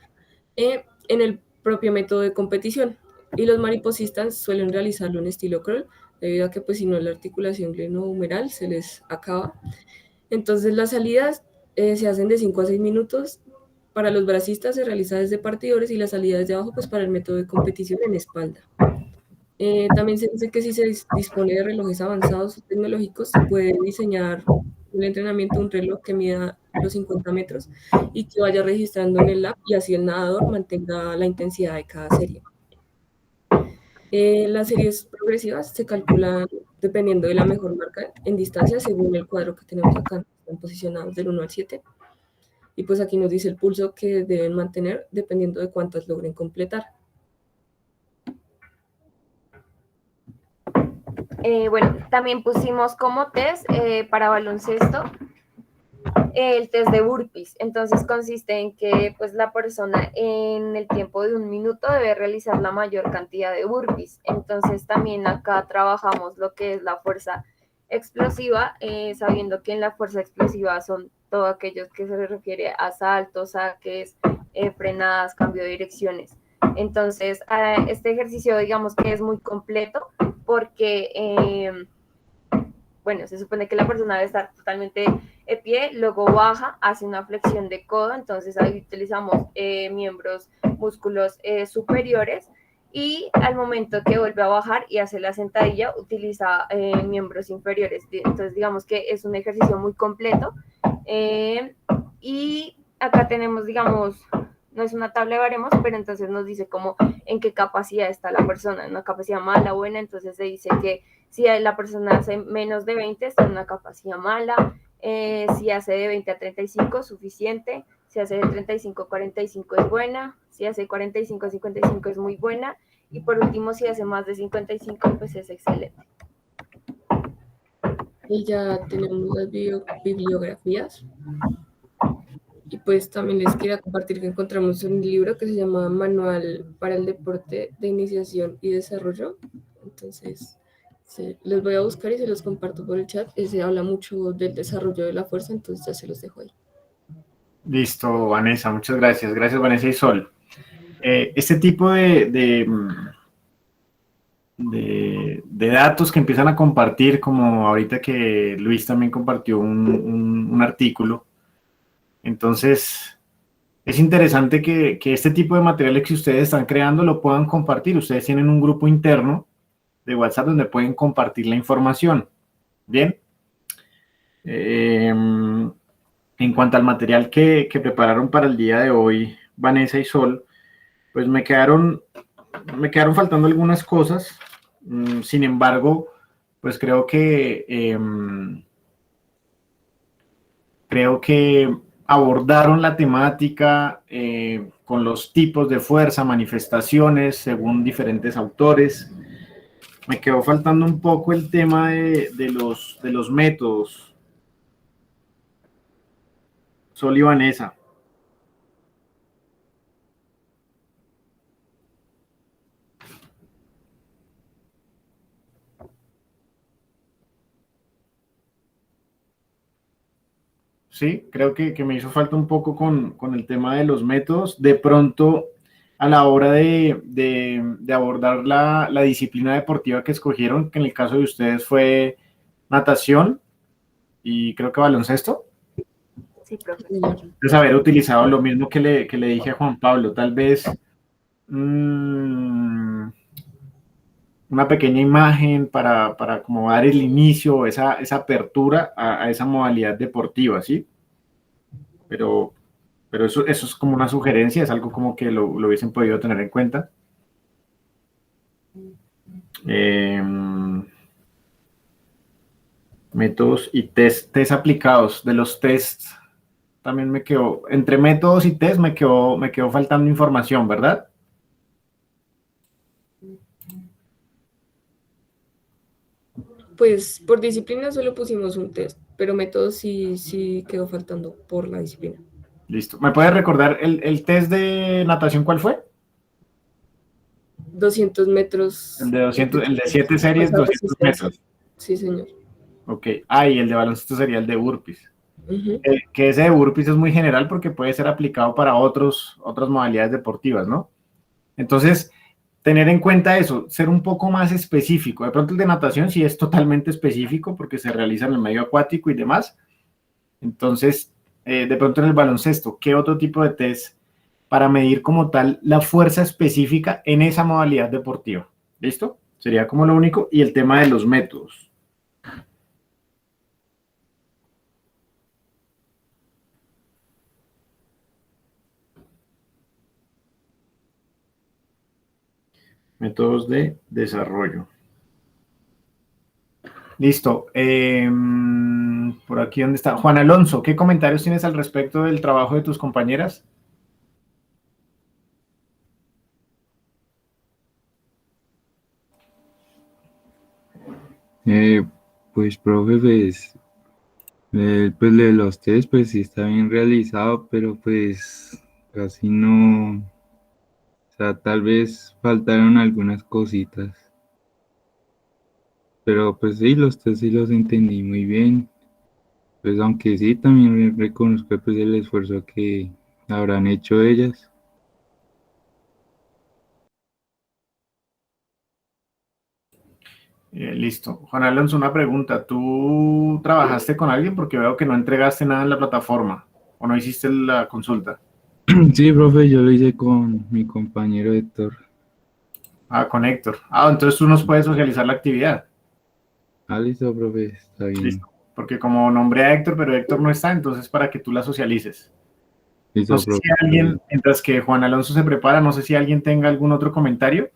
en el propio método de competición. Y los mariposistas suelen realizarlo en estilo crawl, debido a que pues si no la articulación glenohumeral se les acaba. Entonces las salidas se hacen de 5 a 6 minutos. Para los bracistas se realiza desde partidores y la salida desde abajo pues para el método de competición en espalda. También se dice que si se dispone de relojes avanzados o tecnológicos, se puede diseñar un entrenamiento, un reloj que mida los 50 metros y que vaya registrando en el app, y así el nadador mantenga la intensidad de cada serie. Las series progresivas se calculan dependiendo de la mejor marca en distancia según el cuadro que tenemos acá. Están posicionados del 1 al 7. Y pues aquí nos dice el pulso que deben mantener dependiendo de cuántas logren completar. Bueno, también pusimos como test para baloncesto el test de burpees. Entonces consiste en que pues la persona en el tiempo de 1 minuto debe realizar la mayor cantidad de burpees. Entonces también acá trabajamos lo que es la fuerza explosiva, sabiendo que en la fuerza explosiva son todos aquellos que se refiere a saltos, saques, frenadas, cambio de direcciones. Entonces, este ejercicio, digamos que es muy completo porque, bueno, se supone que la persona debe estar totalmente de pie, luego baja, hace una flexión de codo, entonces ahí utilizamos miembros, músculos superiores, y al momento que vuelve a bajar y hace la sentadilla, utiliza miembros inferiores. Entonces, digamos que es un ejercicio muy completo. Y acá tenemos, digamos, no es una tabla de baremos, pero entonces nos dice como en qué capacidad está la persona, en una capacidad mala o buena. Entonces se dice que si la persona hace menos de 20, está en una capacidad mala. Si hace de 20 a 35, suficiente. Si hace de 35 a 45, es buena. Si hace 45 a 55, es muy buena. Y por último, si hace más de 55, pues es excelente. Y ya tenemos las bibliografías. Y pues también les quería compartir que encontramos un libro que se llama Manual para el Deporte de Iniciación y Desarrollo. Entonces, sí, les voy a buscar y se los comparto por el chat. Ese habla mucho del desarrollo de la fuerza, entonces ya se los dejo ahí. Listo, Vanessa, muchas gracias. Gracias, Vanessa y Sol. Este tipo de datos que empiezan a compartir, como ahorita que Luis también compartió un artículo, entonces es interesante que este tipo de materiales que ustedes están creando lo puedan compartir. Ustedes tienen un grupo interno de WhatsApp donde pueden compartir la información. Bien. En cuanto al material que prepararon para el día de hoy, Vanessa y Sol, pues me quedaron faltando algunas cosas. Sin embargo, pues creo que abordaron la temática con los tipos de fuerza, manifestaciones, según diferentes autores. Me quedó faltando un poco el tema de los métodos. Sol y Vanessa. Sí, creo que me hizo falta un poco con el tema de los métodos. De pronto, a la hora de abordar la disciplina deportiva que escogieron, que en el caso de ustedes fue natación y creo que baloncesto, Sí, profe. pues haber utilizado lo mismo que le dije a Juan Pablo, tal vez una pequeña imagen para como dar el inicio, esa apertura a esa modalidad deportiva, ¿sí? Pero eso es como una sugerencia, es algo como que lo hubiesen podido tener en cuenta. Métodos y test aplicados. De los tests también me quedó, entre métodos y test me quedó faltando información, ¿verdad? Pues por disciplina solo pusimos un test, pero métodos sí quedó faltando por la disciplina. Listo. ¿Me puedes recordar el test de natación cuál fue? 200 metros. El de 200, el de 7 series, 200 metros. Sí, señor. Ok. Y el de baloncesto sería el de burpees. Uh-huh. Que ese de burpees es muy general porque puede ser aplicado para otras modalidades deportivas, ¿no? Entonces, tener en cuenta eso, ser un poco más específico. De pronto el de natación sí es totalmente específico porque se realiza en el medio acuático y demás. Entonces, de pronto en el baloncesto, ¿qué otro tipo de test para medir como tal la fuerza específica en esa modalidad deportiva? ¿Listo? Sería como lo único. Y el tema de los métodos. Métodos de desarrollo. Listo. Por aquí, ¿dónde está? Juan Alonso, ¿qué comentarios tienes al respecto del trabajo de tus compañeras? Pues, profe, pues de los test, pues sí está bien realizado, pero pues casi no, o sea, tal vez faltaron algunas cositas. Pero pues sí, los test sí los entendí muy bien. Pues aunque sí, también reconozco pues el esfuerzo que habrán hecho ellas. Listo. Juan Alonso, una pregunta. ¿Tú trabajaste con alguien? Porque veo que no entregaste nada en la plataforma o no hiciste la consulta. Sí, profe, yo lo hice con mi compañero Héctor. Ah, con Héctor. Ah, entonces tú nos puedes socializar la actividad. Ah, listo, profe, está bien. Listo. Porque como nombré a Héctor, pero Héctor no está, entonces para que tú la socialices. No Listo, sé si profe. alguien, mientras que Juan Alonso se prepara, no sé si alguien tenga algún otro comentario.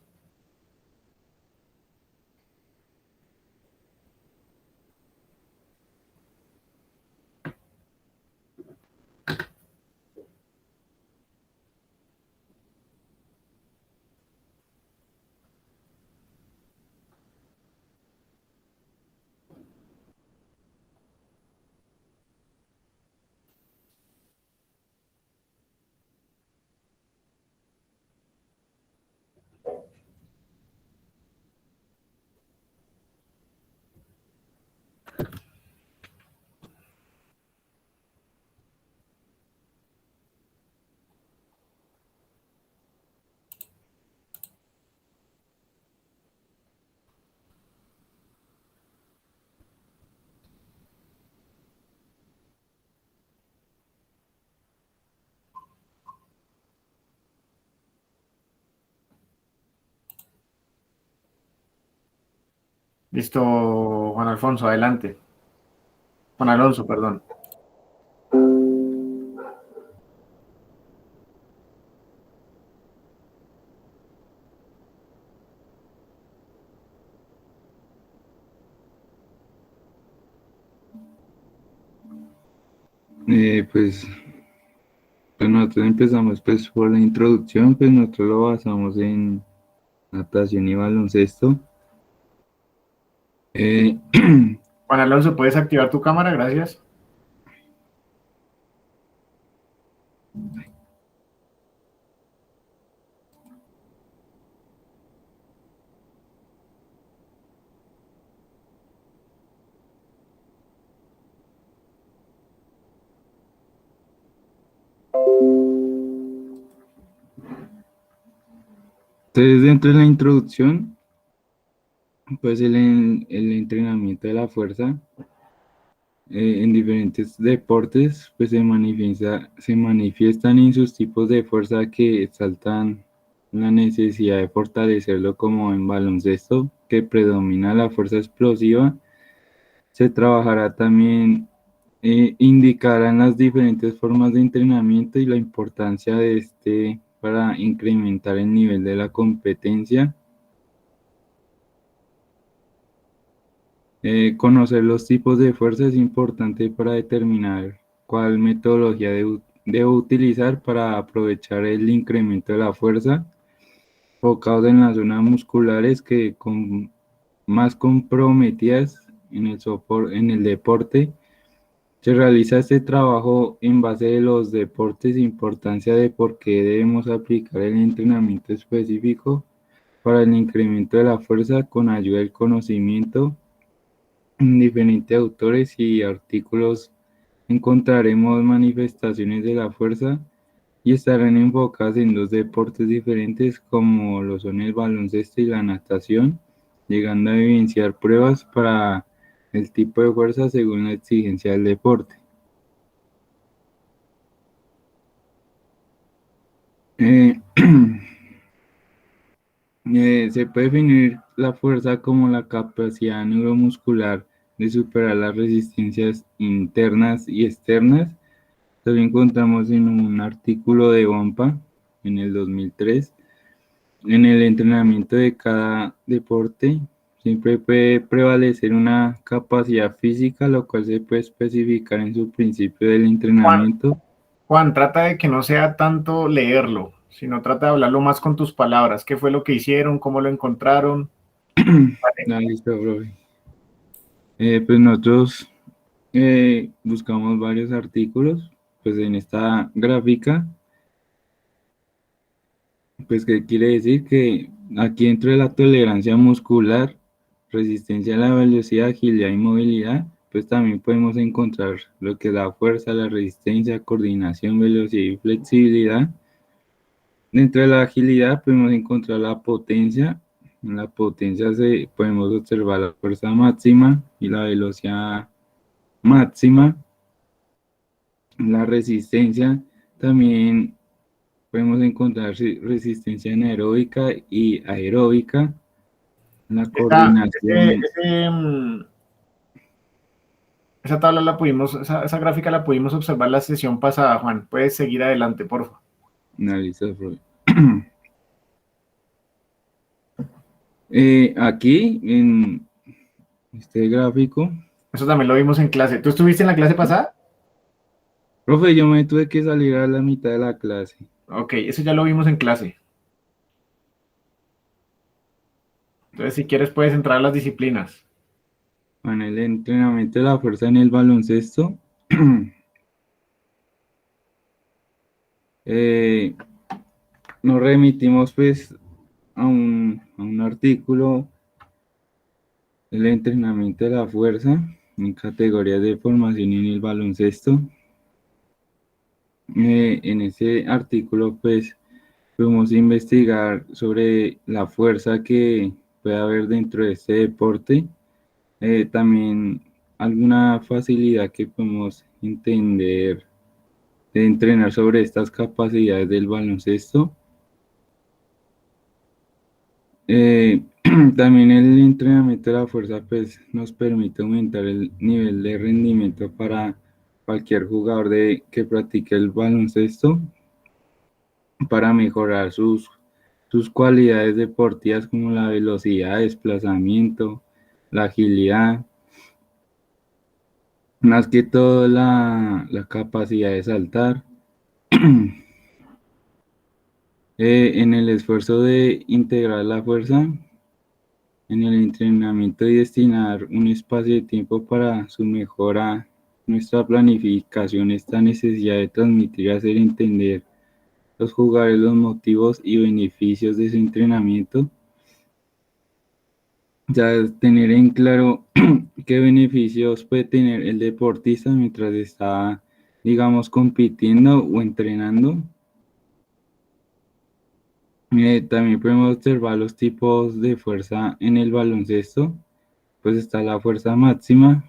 Listo, Juan Alfonso, adelante. Juan Alonso, perdón. Pues nosotros empezamos pues por la introducción, pues nosotros lo basamos en natación y baloncesto. Juan Alonso, ¿puedes activar tu cámara? Gracias. Entonces, dentro de la introducción, pues el entrenamiento de la fuerza en diferentes deportes, pues se manifiestan en sus tipos de fuerza que exaltan la necesidad de fortalecerlo, como en baloncesto, que predomina la fuerza explosiva. Se trabajará también, indicarán las diferentes formas de entrenamiento y la importancia de este para incrementar el nivel de la competencia. Conocer los tipos de fuerza es importante para determinar cuál metodología debo utilizar para aprovechar el incremento de la fuerza, enfocados en las zonas musculares más comprometidas en el deporte. Se realiza este trabajo en base de los deportes, importancia de por qué debemos aplicar el entrenamiento específico para el incremento de la fuerza con ayuda del conocimiento. En diferentes autores y artículos encontraremos manifestaciones de la fuerza y estarán enfocadas en dos deportes diferentes como lo son el baloncesto y la natación, llegando a evidenciar pruebas para el tipo de fuerza según la exigencia del deporte. Eh, Se puede definir la fuerza como la capacidad neuromuscular de superar las resistencias internas y externas. También encontramos en un artículo de OMPA en el 2003. En el entrenamiento de cada deporte siempre puede prevalecer una capacidad física, lo cual se puede especificar en su principio del entrenamiento. Juan, trata de que no sea tanto leerlo, sino trata de hablarlo más con tus palabras. ¿Qué fue lo que hicieron? ¿Cómo lo encontraron? Vale. Listo, profe. Pues nosotros buscamos varios artículos, pues en esta gráfica, pues que quiere decir que aquí dentro de la tolerancia muscular, resistencia a la velocidad, agilidad y movilidad, pues también podemos encontrar lo que es la fuerza, la resistencia, coordinación, velocidad y flexibilidad. Dentro de la agilidad podemos encontrar la potencia, En la potencia podemos observar la fuerza máxima y la velocidad máxima. En la resistencia también podemos encontrar resistencia anaeróbica y aeróbica. En la coordinación. Esa tabla la pudimos, esa gráfica la pudimos observar la sesión pasada, Juan. Puedes seguir adelante, por favor. Analiza, Freud. Aquí, en este gráfico. Eso también lo vimos en clase. ¿Tú estuviste en la clase pasada? Profe, yo me tuve que salir a la mitad de la clase. Ok, eso ya lo vimos en clase. Entonces, si quieres, puedes entrar a las disciplinas. En el entrenamiento de la fuerza en el baloncesto. Nos remitimos pues a un artículo, el entrenamiento de la fuerza en categorías de formación en el baloncesto. En ese artículo pues podemos investigar sobre la fuerza que puede haber dentro de este deporte, también alguna facilidad que podemos entender de entrenar sobre estas capacidades del baloncesto. También el entrenamiento de la fuerza pues, nos permite aumentar el nivel de rendimiento para cualquier jugador que practique el baloncesto, para mejorar sus cualidades deportivas como la velocidad, desplazamiento, la agilidad, más que todo la capacidad de saltar. En el esfuerzo de integrar la fuerza, en el entrenamiento y destinar un espacio de tiempo para su mejora, nuestra planificación está necesidad de transmitir y hacer entender a los jugadores los motivos y beneficios de su entrenamiento. Ya tener en claro qué beneficios puede tener el deportista mientras está, digamos, compitiendo o entrenando. También podemos observar los tipos de fuerza en el baloncesto. Pues está la fuerza máxima,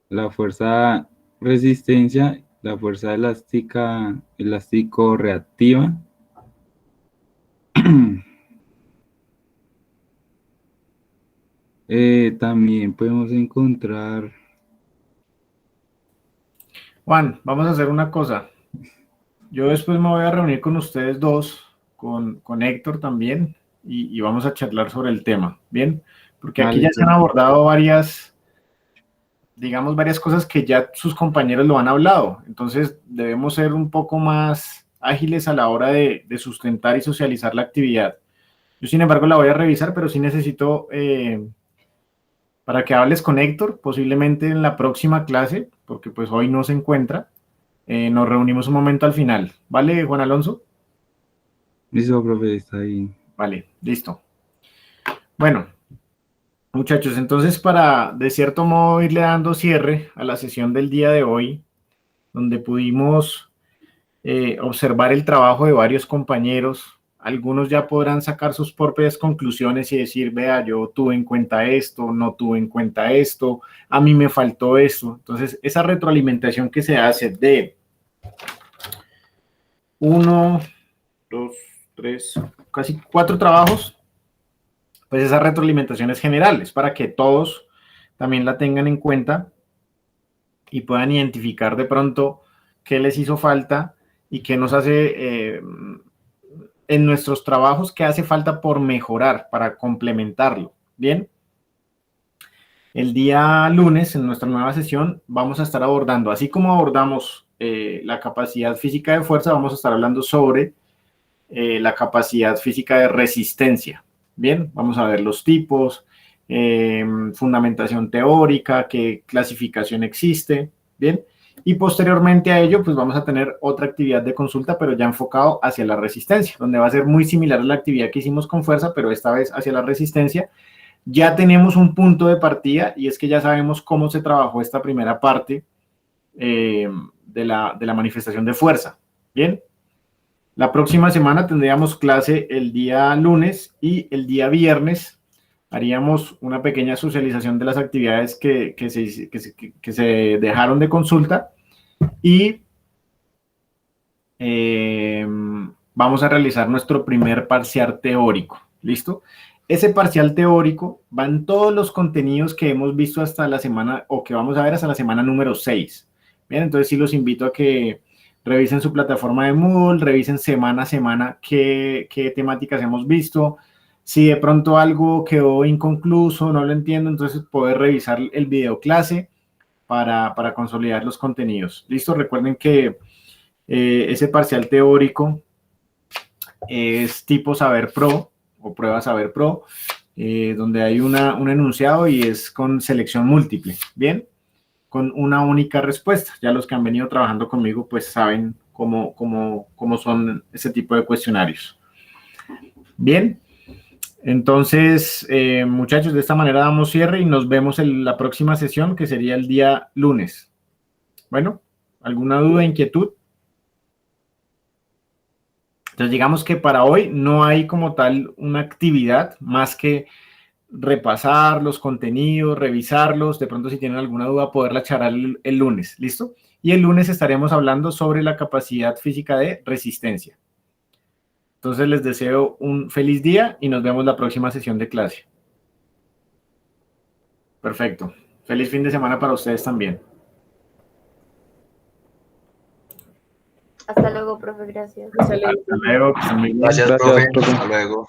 la fuerza resistencia, la fuerza elástica, elástico-reactiva. También podemos encontrar... Juan, vamos a hacer una cosa. Yo después me voy a reunir con ustedes dos, con Héctor también, y vamos a charlar sobre el tema, ¿bien? Porque aquí ya se han abordado varias cosas que ya sus compañeros lo han hablado. Entonces, debemos ser un poco más ágiles a la hora de sustentar y socializar la actividad. Yo, sin embargo, la voy a revisar, pero sí necesito... para que hables con Héctor, posiblemente en la próxima clase, porque pues hoy no se encuentra. Nos reunimos un momento al final. ¿Vale, Juan Alonso? Listo, profe, está ahí. Vale, listo. Bueno, muchachos, entonces para, de cierto modo, irle dando cierre a la sesión del día de hoy, donde pudimos observar el trabajo de varios compañeros. Algunos ya podrán sacar sus propias conclusiones y decir, vea, yo tuve en cuenta esto, no tuve en cuenta esto, a mí me faltó esto. Entonces, esa retroalimentación que se hace de 1, 2, 3, casi 4 trabajos, pues esa retroalimentación es general, es para que todos también la tengan en cuenta y puedan identificar de pronto qué les hizo falta y qué nos hace... en nuestros trabajos que hace falta por mejorar, para complementarlo, ¿bien? El día lunes, en nuestra nueva sesión, vamos a estar abordando, así como abordamos la capacidad física de fuerza, vamos a estar hablando sobre la capacidad física de resistencia, ¿bien? Vamos a ver los tipos, fundamentación teórica, qué clasificación existe, ¿bien? Y posteriormente a ello, pues vamos a tener otra actividad de consulta, pero ya enfocado hacia la resistencia, donde va a ser muy similar a la actividad que hicimos con fuerza, pero esta vez hacia la resistencia. Ya tenemos un punto de partida y es que ya sabemos cómo se trabajó esta primera parte de la manifestación de fuerza. Bien. La próxima semana tendríamos clase el día lunes y el día viernes haríamos una pequeña socialización de las actividades que se dejaron de consulta y vamos a realizar nuestro primer parcial teórico. ¿Listo? Ese parcial teórico va en todos los contenidos que hemos visto hasta la semana, o que vamos a ver hasta la semana número 6. Bien, entonces sí los invito a que revisen su plataforma de Moodle, revisen semana a semana qué temáticas hemos visto. Si de pronto algo quedó inconcluso, no lo entiendo, entonces poder revisar el video clase para consolidar los contenidos. ¿Listo? Recuerden que ese parcial teórico es tipo Saber Pro o prueba Saber Pro, donde hay un enunciado y es con selección múltiple. Bien, con una única respuesta. Ya los que han venido trabajando conmigo pues saben cómo son ese tipo de cuestionarios. Bien, entonces muchachos, de esta manera damos cierre y nos vemos en la próxima sesión, que sería el día lunes. Bueno, ¿alguna duda, inquietud? Entonces digamos que para hoy no hay como tal una actividad más que repasar los contenidos, revisarlos, de pronto si tienen alguna duda poderla charlar el lunes, ¿listo? Y el lunes estaremos hablando sobre la capacidad física de resistencia. Entonces les deseo un feliz día y nos vemos la próxima sesión de clase. Perfecto. Feliz fin de semana para ustedes también. Hasta luego, profe, gracias. Hasta luego. Hasta luego. Que estén muy bien. Gracias, Gracias, profe. profe. Hasta luego.